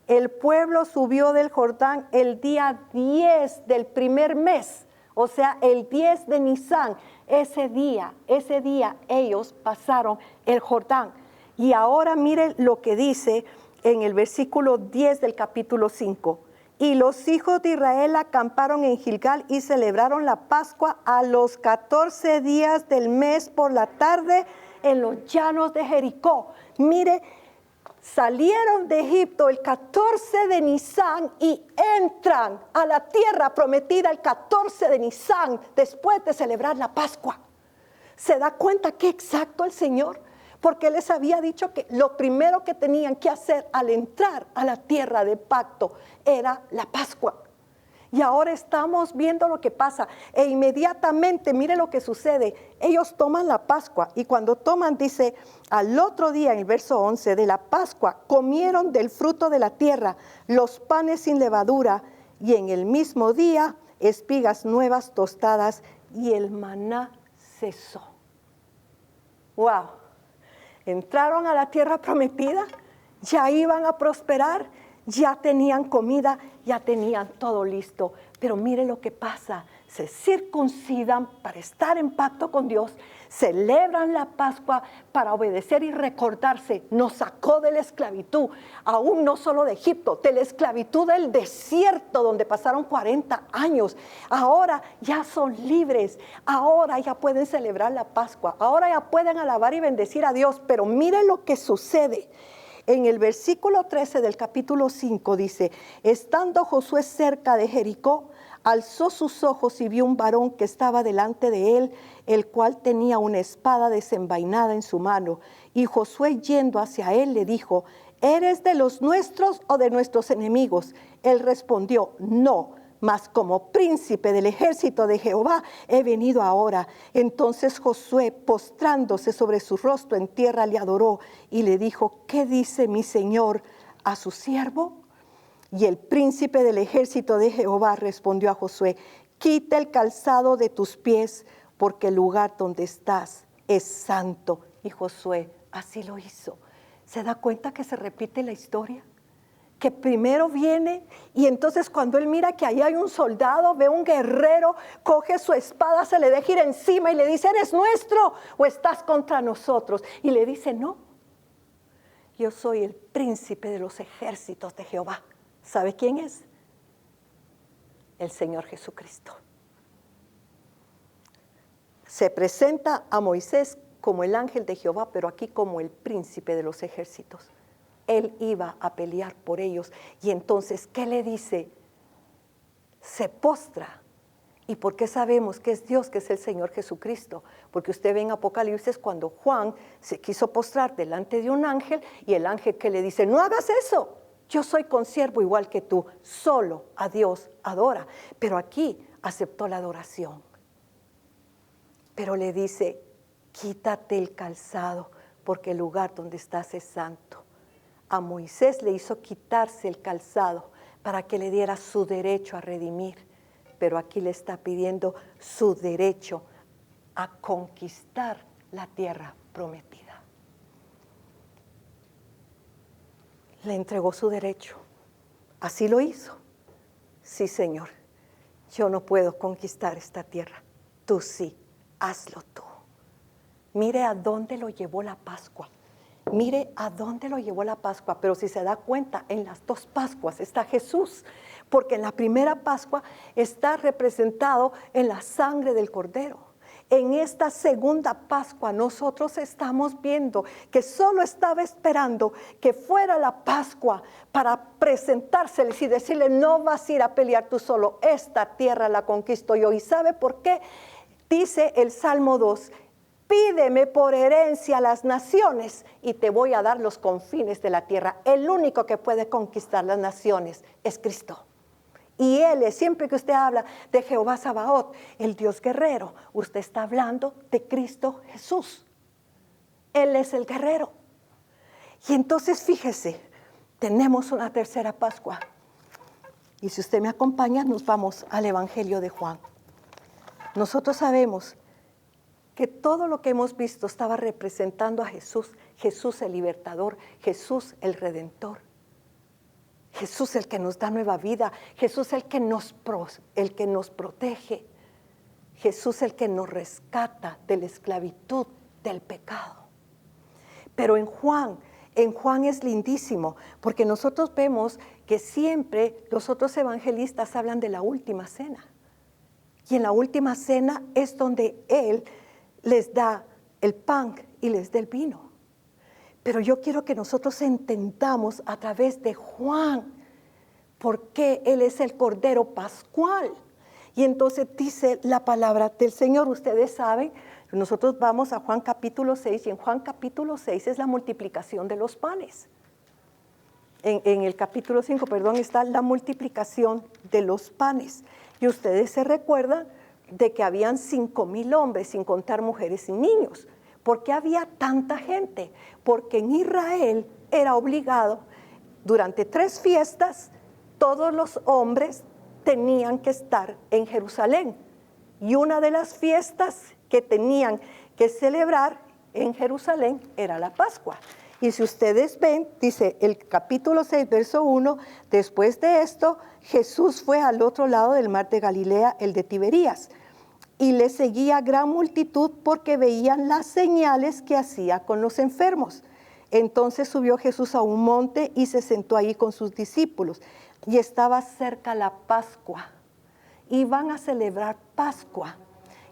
El pueblo subió del Jordán el día 10 del primer mes, o sea, el 10 de Nisán. Ese día ellos pasaron el Jordán. Y ahora mire lo que dice en el versículo 10 del capítulo 5. Y los hijos de Israel acamparon en Gilgal y celebraron la Pascua a los 14 días del mes por la tarde en los llanos de Jericó. Mire, salieron de Egipto el 14 de Nisán y entran a la tierra prometida el 14 de Nisán después de celebrar la Pascua. ¿Se da cuenta qué exacto el Señor? Porque Él les había dicho que lo primero que tenían que hacer al entrar a la tierra de pacto era la Pascua. Y ahora estamos viendo lo que pasa. E inmediatamente, mire lo que sucede. Ellos toman la Pascua y cuando toman, dice, al otro día, en el verso 11, de la Pascua, comieron del fruto de la tierra, los panes sin levadura, y en el mismo día, espigas nuevas tostadas, y el maná cesó. ¡Wow! Entraron a la tierra prometida, ya iban a prosperar, ya tenían comida, ya tenían todo listo. Pero mire lo que pasa, se circuncidan para estar en pacto con Dios, celebran la Pascua para obedecer y recordarse, nos sacó de la esclavitud, aún no solo de Egipto, de la esclavitud del desierto donde pasaron 40 años. Ahora ya son libres, ahora ya pueden celebrar la Pascua, ahora ya pueden alabar y bendecir a Dios. Pero mire lo que sucede. En el versículo 13 del capítulo 5 dice, estando Josué cerca de Jericó, alzó sus ojos y vio un varón que estaba delante de él, el cual tenía una espada desenvainada en su mano. Y Josué, yendo hacia él, le dijo, ¿eres de los nuestros o de nuestros enemigos? Él respondió, no, mas como príncipe del ejército de Jehová he venido ahora. Entonces Josué, postrándose sobre su rostro en tierra, le adoró y le dijo, ¿qué dice mi señor a su siervo? Y el príncipe del ejército de Jehová respondió a Josué, quita el calzado de tus pies, porque el lugar donde estás es santo. Y Josué así lo hizo. ¿Se da cuenta que se repite la historia? Que primero viene y entonces cuando él mira que ahí hay un soldado, ve un guerrero, coge su espada, se le deja ir encima y le dice, ¿eres nuestro o estás contra nosotros? Y le dice, no, yo soy el príncipe de los ejércitos de Jehová. ¿Sabe quién es? El Señor Jesucristo. Se presenta a Moisés como el ángel de Jehová, pero aquí como el príncipe de los ejércitos. Él iba a pelear por ellos. Y entonces, ¿qué le dice? Se postra. ¿Y por qué sabemos que es Dios, que es el Señor Jesucristo? Porque usted ve en Apocalipsis cuando Juan se quiso postrar delante de un ángel y el ángel que le dice, no hagas eso, yo soy consiervo igual que tú, solo a Dios adora. Pero aquí aceptó la adoración. Pero le dice, quítate el calzado porque el lugar donde estás es santo. A Moisés le hizo quitarse el calzado para que le diera su derecho a redimir, pero aquí le está pidiendo su derecho a conquistar la tierra prometida. Le entregó su derecho, así lo hizo. Sí, Señor, yo no puedo conquistar esta tierra, tú sí, hazlo tú. Mire a dónde lo llevó la Pascua. Mire a dónde lo llevó la Pascua, pero si se da cuenta, en las dos Pascuas está Jesús, porque en la primera Pascua está representado en la sangre del Cordero. En esta segunda Pascua nosotros estamos viendo que solo estaba esperando que fuera la Pascua para presentárseles y decirle, no vas a ir a pelear tú solo, esta tierra la conquisto yo. ¿Y sabe por qué? Dice el Salmo 2, pídeme por herencia las naciones y te voy a dar los confines de la tierra. El único que puede conquistar las naciones es Cristo. Y Él es, siempre que usted habla de Jehová Sabaoth, el Dios guerrero, usted está hablando de Cristo Jesús. Él es el guerrero. Y entonces fíjese, tenemos una tercera Pascua. Y si usted me acompaña, nos vamos al Evangelio de Juan. Nosotros sabemos que todo lo que hemos visto estaba representando a Jesús, Jesús el libertador, Jesús el redentor, Jesús el que nos da nueva vida, Jesús el que nos protege, Jesús el que nos rescata de la esclavitud del pecado. Pero en Juan en Juan es lindísimo, porque nosotros vemos que siempre los otros evangelistas hablan de la última cena. Y en la última cena es donde Él les da el pan y les da el vino. Pero yo quiero que nosotros entendamos a través de Juan por qué Él es el Cordero Pascual. Y entonces dice la palabra del Señor, ustedes saben, nosotros vamos a Juan capítulo 6 y en Juan capítulo 6 es la multiplicación de los panes. En el capítulo 5, está la multiplicación de los panes. Y ustedes se recuerdan de que habían 5,000 hombres, sin contar mujeres y niños. ¿Por qué había tanta gente? Porque en Israel era obligado, durante 3 fiestas, todos los hombres tenían que estar en Jerusalén. Y una de las fiestas que tenían que celebrar en Jerusalén era la Pascua. Y si ustedes ven, dice el capítulo 6, verso 1, después de esto, Jesús fue al otro lado del mar de Galilea, el de Tiberías, y le seguía gran multitud porque veían las señales que hacía con los enfermos. Entonces subió Jesús a un monte y se sentó ahí con sus discípulos. Y estaba cerca la Pascua. Iban a celebrar Pascua.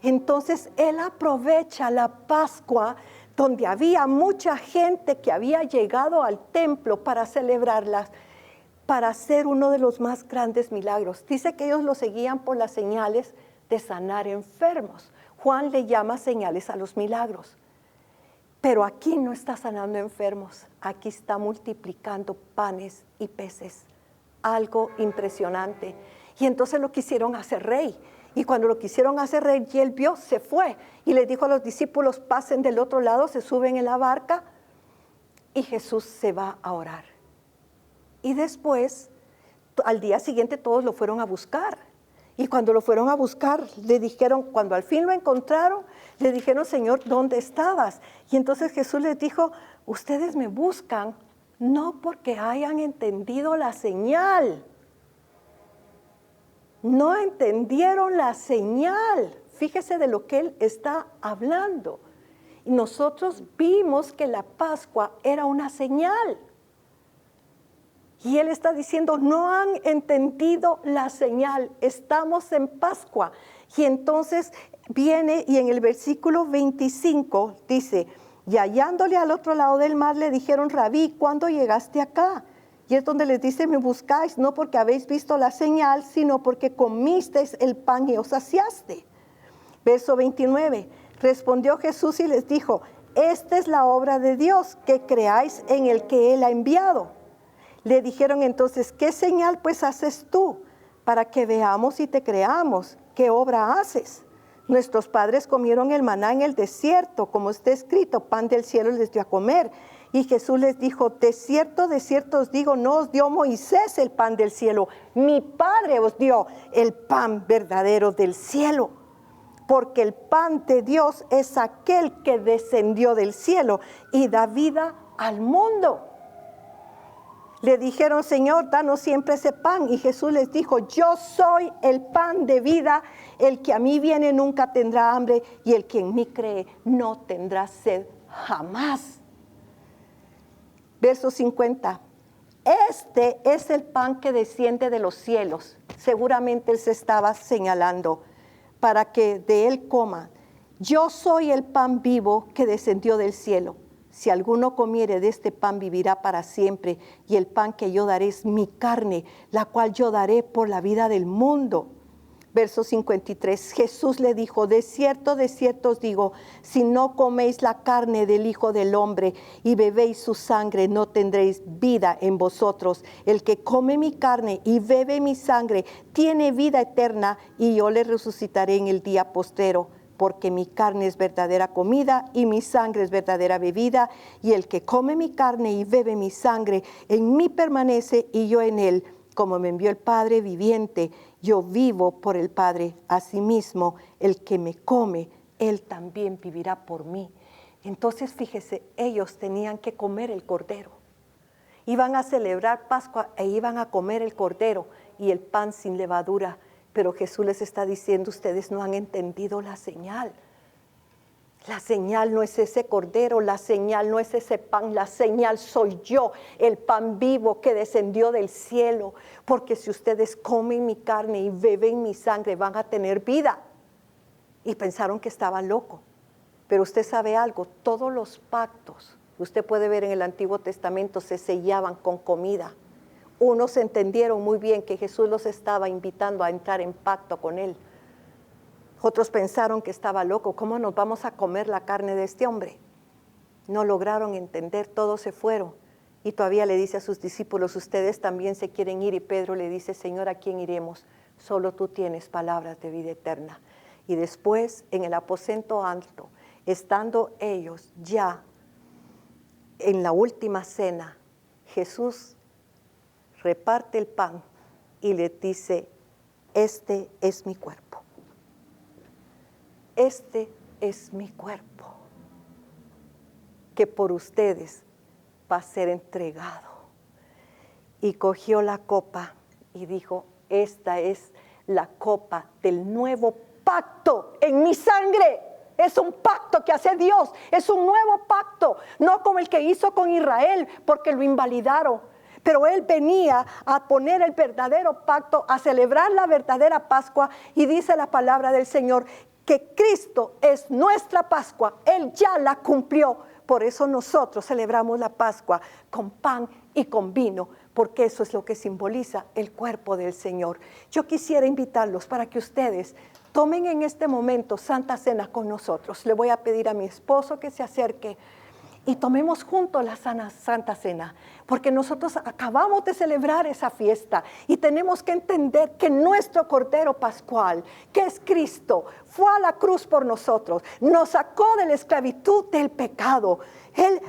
Entonces Él aprovecha la Pascua, donde había mucha gente que había llegado al templo para celebrarlas, para hacer uno de los más grandes milagros. Dice que ellos lo seguían por las señales de sanar enfermos. Juan le llama señales a los milagros. Pero aquí no está sanando enfermos, aquí está multiplicando panes y peces. Algo impresionante. Y entonces lo quisieron hacer rey. Y cuando lo quisieron hacer rey, y él vio, se fue. Y les dijo a los discípulos, pasen del otro lado, se suben en la barca. Y Jesús se va a orar. Y después, al día siguiente, todos lo fueron a buscar. Y cuando lo fueron a buscar, le dijeron, cuando al fin lo encontraron, le dijeron, Señor, ¿dónde estabas? Y entonces Jesús les dijo, ustedes me buscan no porque hayan entendido la señal. No entendieron la señal. Fíjese de lo que Él está hablando. Y nosotros vimos que la Pascua era una señal. Y Él está diciendo, no han entendido la señal, estamos en Pascua. Y entonces viene y en el versículo 25 dice, y hallándole al otro lado del mar le dijeron, Rabí, ¿cuándo llegaste acá? Y es donde les dice, me buscáis, no porque habéis visto la señal, sino porque comisteis el pan y os saciaste. Verso 29, respondió Jesús y les dijo, esta es la obra de Dios, que creáis en el que Él ha enviado. Le dijeron entonces, ¿qué señal pues haces tú para que veamos y te creamos? ¿Qué obra haces? Nuestros padres comieron el maná en el desierto, como está escrito, pan del cielo les dio a comer. Y Jesús les dijo, de cierto os digo, no os dio Moisés el pan del cielo, mi Padre os dio el pan verdadero del cielo. Porque el pan de Dios es aquel que descendió del cielo y da vida al mundo. Le dijeron, Señor, danos siempre ese pan. Y Jesús les dijo, yo soy el pan de vida. El que a mí viene nunca tendrá hambre y el que en mí cree no tendrá sed jamás. Verso 50. Este es el pan que desciende de los cielos. Seguramente Él se estaba señalando para que de Él coma. Yo soy el pan vivo que descendió del cielo. Si alguno comiere de este pan vivirá para siempre, y el pan que yo daré es mi carne, la cual yo daré por la vida del mundo. Verso 53, Jesús le dijo, de cierto os digo, si no coméis la carne del Hijo del Hombre y bebéis su sangre, no tendréis vida en vosotros. El que come mi carne y bebe mi sangre tiene vida eterna, y yo le resucitaré en el día postrero. Porque mi carne es verdadera comida y mi sangre es verdadera bebida, y el que come mi carne y bebe mi sangre, en mí permanece y yo en él. Como me envió el Padre viviente, yo vivo por el Padre. Asimismo, el que me come, él también vivirá por mí. Entonces, fíjese, ellos tenían que comer el cordero. Iban a celebrar Pascua e iban a comer el cordero y el pan sin levadura. Pero Jesús les está diciendo, ustedes no han entendido la señal. La señal no es ese cordero, la señal no es ese pan, la señal soy yo, el pan vivo que descendió del cielo. Porque si ustedes comen mi carne y beben mi sangre, van a tener vida. Y pensaron que estaba loco. Pero usted sabe algo, todos los pactos, usted puede ver en el Antiguo Testamento, se sellaban con comida. Unos entendieron muy bien que Jesús los estaba invitando a entrar en pacto con él. Otros pensaron que estaba loco. ¿Cómo nos vamos a comer la carne de este hombre? No lograron entender, todos se fueron. Y todavía le dice a sus discípulos, ustedes también se quieren ir. Y Pedro le dice, Señor, ¿a quién iremos? Solo tú tienes palabras de vida eterna. Y después, en el aposento alto, estando ellos ya en la última cena, Jesús reparte el pan y les dice, este es mi cuerpo. Este es mi cuerpo, que por ustedes va a ser entregado. Y cogió la copa y dijo, esta es la copa del nuevo pacto en mi sangre. Es un pacto que hace Dios, es un nuevo pacto, no como el que hizo con Israel, porque lo invalidaron. Pero Él venía a poner el verdadero pacto, a celebrar la verdadera Pascua, y dice la palabra del Señor, que Cristo es nuestra Pascua, Él ya la cumplió. Por eso nosotros celebramos la Pascua con pan y con vino, porque eso es lo que simboliza el cuerpo del Señor. Yo quisiera invitarlos para que ustedes tomen en este momento Santa Cena con nosotros. Le voy a pedir a mi esposo que se acerque y tomemos juntos la Santa Cena, porque nosotros acabamos de celebrar esa fiesta y tenemos que entender que nuestro Cordero Pascual, que es Cristo, fue a la cruz por nosotros, nos sacó de la esclavitud del pecado. Él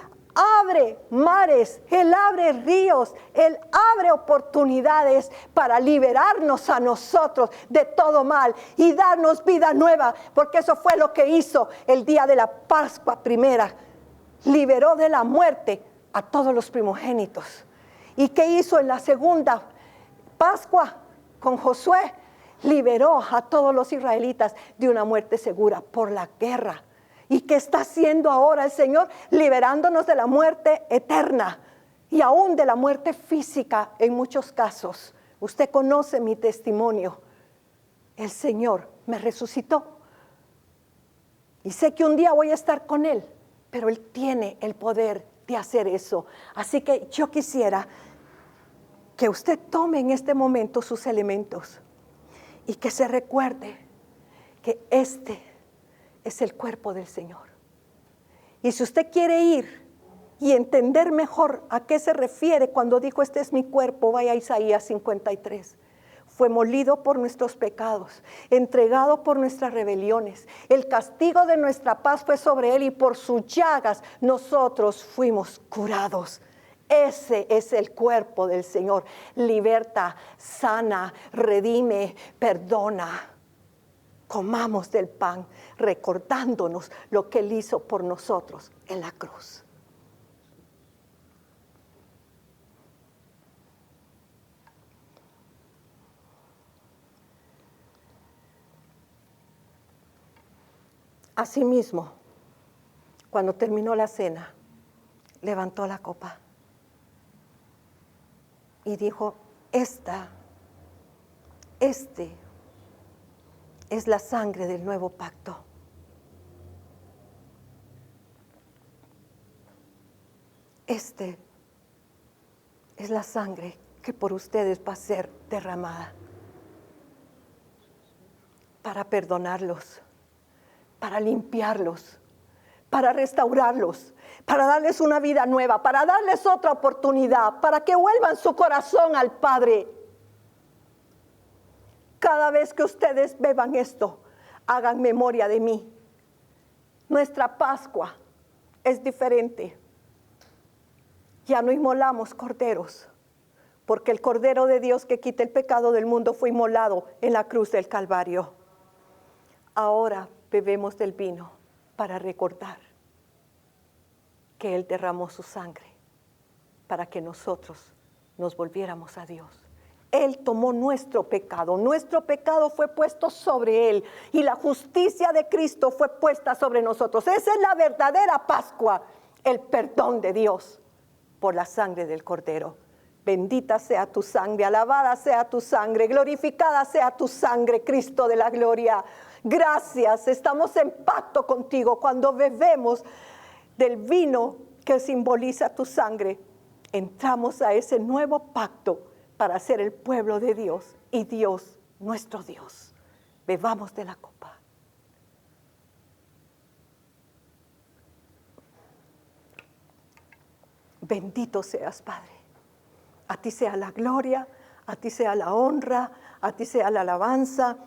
abre mares, Él abre ríos, Él abre oportunidades para liberarnos a nosotros de todo mal y darnos vida nueva, porque eso fue lo que hizo el día de la Pascua primera. Liberó de la muerte a todos los primogénitos. ¿Y qué hizo en la segunda Pascua con Josué? Liberó a todos los israelitas de una muerte segura por la guerra. ¿Y qué está haciendo ahora el Señor? Liberándonos de la muerte eterna y aún de la muerte física en muchos casos. Usted conoce mi testimonio. El Señor me resucitó. Y sé que un día voy a estar con Él. Pero Él tiene el poder de hacer eso. Así que yo quisiera que usted tome en este momento sus elementos y que se recuerde que este es el cuerpo del Señor. Y si usted quiere ir y entender mejor a qué se refiere cuando dijo este es mi cuerpo, vaya a Isaías 53. Fue molido por nuestros pecados, entregado por nuestras rebeliones. El castigo de nuestra paz fue sobre Él y por sus llagas nosotros fuimos curados. Ese es el cuerpo del Señor. Liberta, sana, redime, perdona. Comamos del pan, recordándonos lo que Él hizo por nosotros en la cruz. Asimismo, cuando terminó la cena, levantó la copa y dijo, este es la sangre del nuevo pacto. Este es la sangre que por ustedes va a ser derramada para perdonarlos, para limpiarlos, para restaurarlos, para darles una vida nueva, para darles otra oportunidad, para que vuelvan su corazón al Padre. Cada vez que ustedes beban esto, hagan memoria de mí. Nuestra Pascua es diferente. Ya no inmolamos corderos, porque el Cordero de Dios que quita el pecado del mundo fue inmolado en la cruz del Calvario. Ahora bebemos del vino para recordar que Él derramó su sangre para que nosotros nos volviéramos a Dios. Él tomó nuestro pecado fue puesto sobre Él y la justicia de Cristo fue puesta sobre nosotros. Esa es la verdadera Pascua, el perdón de Dios por la sangre del Cordero. Bendita sea tu sangre, alabada sea tu sangre, glorificada sea tu sangre, Cristo de la gloria. Gracias, estamos en pacto contigo cuando bebemos del vino que simboliza tu sangre. Entramos a ese nuevo pacto para ser el pueblo de Dios y Dios, nuestro Dios. Bebamos de la copa. Bendito seas, Padre. A ti sea la gloria, a ti sea la honra, a ti sea la alabanza,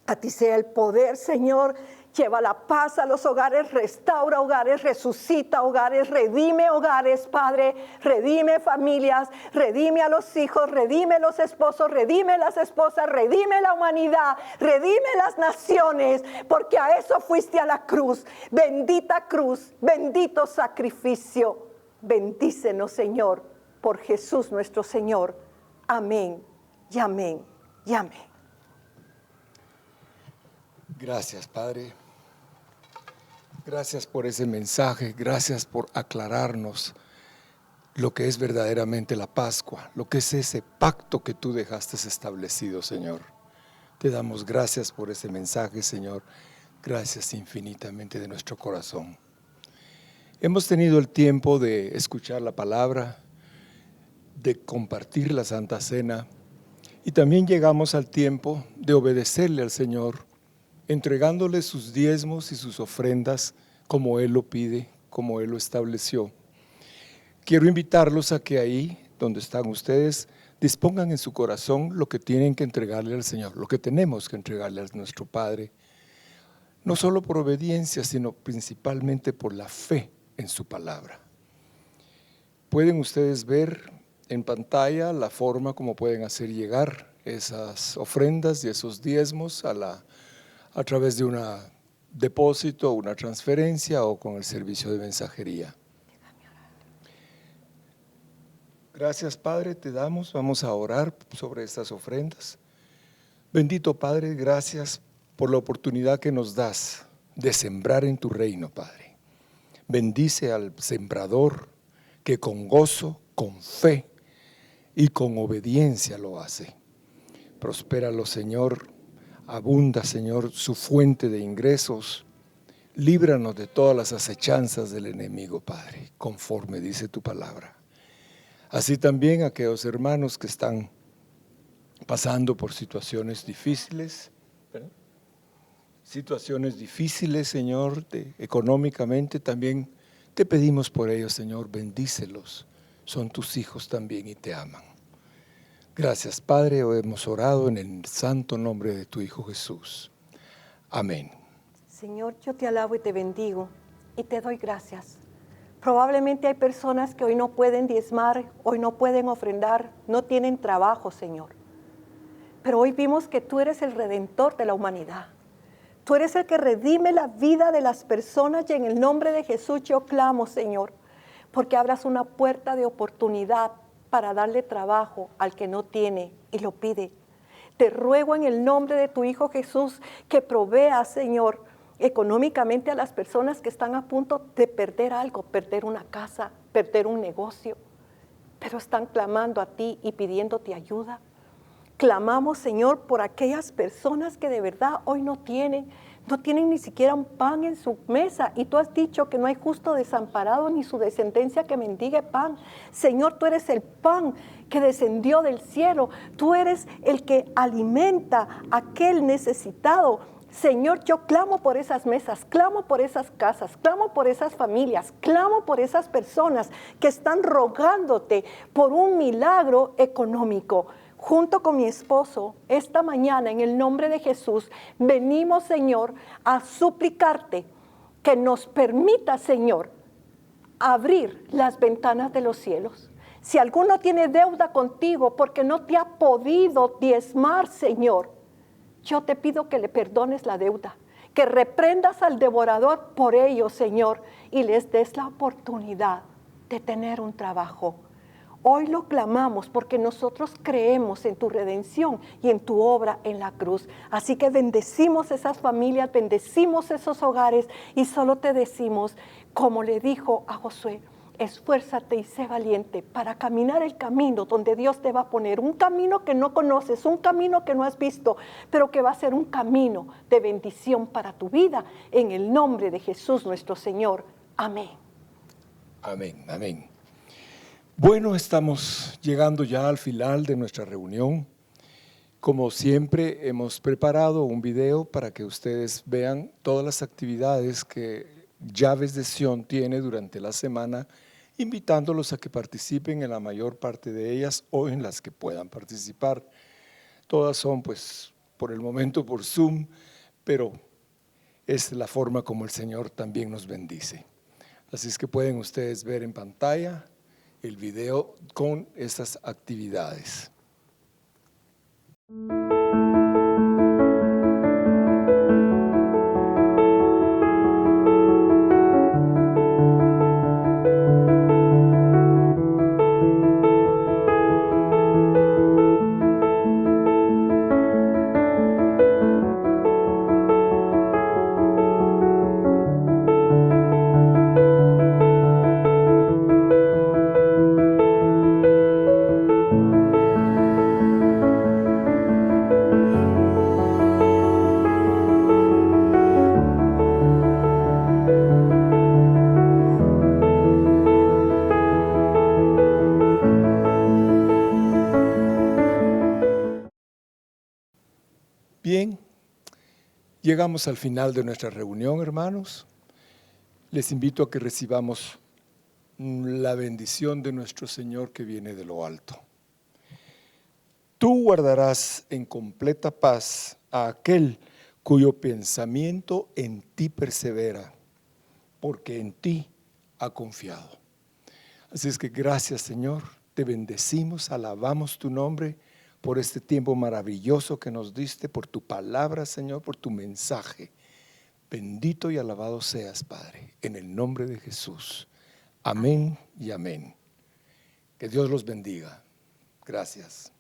a ti sea el poder, Señor. Lleva la paz a los hogares, restaura hogares, resucita hogares, redime hogares, Padre, redime familias, redime a los hijos, redime los esposos, redime las esposas, redime la humanidad, redime las naciones, porque a eso fuiste a la cruz. Bendita cruz, bendito sacrificio. Bendícenos, Señor, por Jesús nuestro Señor. Amén y amén y amén. Gracias, Padre. Gracias por ese mensaje, gracias por aclararnos lo que es verdaderamente la Pascua, lo que es ese pacto que tú dejaste establecido, Señor. Te damos gracias por ese mensaje, Señor. Gracias infinitamente de nuestro corazón. Hemos tenido el tiempo de escuchar la palabra, de compartir la Santa Cena y también llegamos al tiempo de obedecerle al Señor, entregándole sus diezmos y sus ofrendas como Él lo pide, como Él lo estableció. Quiero invitarlos a que ahí donde están ustedes dispongan en su corazón lo que tienen que entregarle al Señor, lo que tenemos que entregarle a nuestro Padre, no solo por obediencia, sino principalmente por la fe en su palabra. Pueden ustedes ver en pantalla la forma como pueden hacer llegar esas ofrendas y esos diezmos a través de un depósito, una transferencia o con el servicio de mensajería. Gracias, Padre, te damos. Vamos a orar sobre estas ofrendas. Bendito Padre, gracias por la oportunidad que nos das de sembrar en tu reino, Padre. Bendice al sembrador que con gozo, con fe y con obediencia lo hace. Prospéralo, Señor. Abunda, Señor, su fuente de ingresos. Líbranos de todas las acechanzas del enemigo, Padre, conforme dice tu palabra. Así también aquellos hermanos que están pasando por situaciones difíciles, Señor, económicamente, también te pedimos por ellos, Señor, bendícelos. Son tus hijos también y te aman. Gracias, Padre, hoy hemos orado en el santo nombre de tu Hijo Jesús. Amén. Señor, yo te alabo y te bendigo y te doy gracias. Probablemente hay personas que hoy no pueden diezmar, hoy no pueden ofrendar, no tienen trabajo, Señor. Pero hoy vimos que tú eres el redentor de la humanidad. Tú eres el que redime la vida de las personas y en el nombre de Jesús yo clamo, Señor, porque abras una puerta de oportunidad para darle trabajo al que no tiene y lo pide. Te ruego en el nombre de tu Hijo Jesús que proveas, Señor, económicamente a las personas que están a punto de perder algo, perder una casa, perder un negocio, pero están clamando a ti y pidiéndote ayuda. Clamamos, Señor, por aquellas personas que de verdad hoy no tienen ni siquiera un pan en su mesa, y tú has dicho que no hay justo desamparado ni su descendencia que mendigue pan. Señor, tú eres el pan que descendió del cielo, tú eres el que alimenta a aquel necesitado. Señor, yo clamo por esas mesas, clamo por esas casas, clamo por esas familias, clamo por esas personas que están rogándote por un milagro económico. Junto con mi esposo, esta mañana, en el nombre de Jesús, venimos, Señor, a suplicarte que nos permita, Señor, abrir las ventanas de los cielos. Si alguno tiene deuda contigo porque no te ha podido diezmar, Señor, yo te pido que le perdones la deuda, que reprendas al devorador por ello, Señor, y les des la oportunidad de tener un trabajo. Hoy lo clamamos porque nosotros creemos en tu redención y en tu obra en la cruz. Así que bendecimos esas familias, bendecimos esos hogares y solo te decimos, como le dijo a Josué, esfuérzate y sé valiente para caminar el camino donde Dios te va a poner. Un camino que no conoces, un camino que no has visto, pero que va a ser un camino de bendición para tu vida. En el nombre de Jesús nuestro Señor. Amén. Amén, amén. Bueno, estamos llegando ya al final de nuestra reunión. Como siempre, hemos preparado un video para que ustedes vean todas las actividades que Llaves de Sion tiene durante la semana, invitándolos a que participen en la mayor parte de ellas o en las que puedan participar. Todas son, pues, por el momento por Zoom, pero es la forma como el Señor también nos bendice. Así es que pueden ustedes ver en pantalla el video con estas actividades. Bien, llegamos al final de nuestra reunión, hermanos. Les invito a que recibamos la bendición de nuestro Señor que viene de lo alto. Tú guardarás en completa paz a aquel cuyo pensamiento en ti persevera, porque en ti ha confiado. Así es que gracias, Señor, te bendecimos, alabamos tu nombre por este tiempo maravilloso que nos diste, por tu palabra, Señor, por tu mensaje. Bendito y alabado seas, Padre, en el nombre de Jesús. Amén y amén. Que Dios los bendiga. Gracias.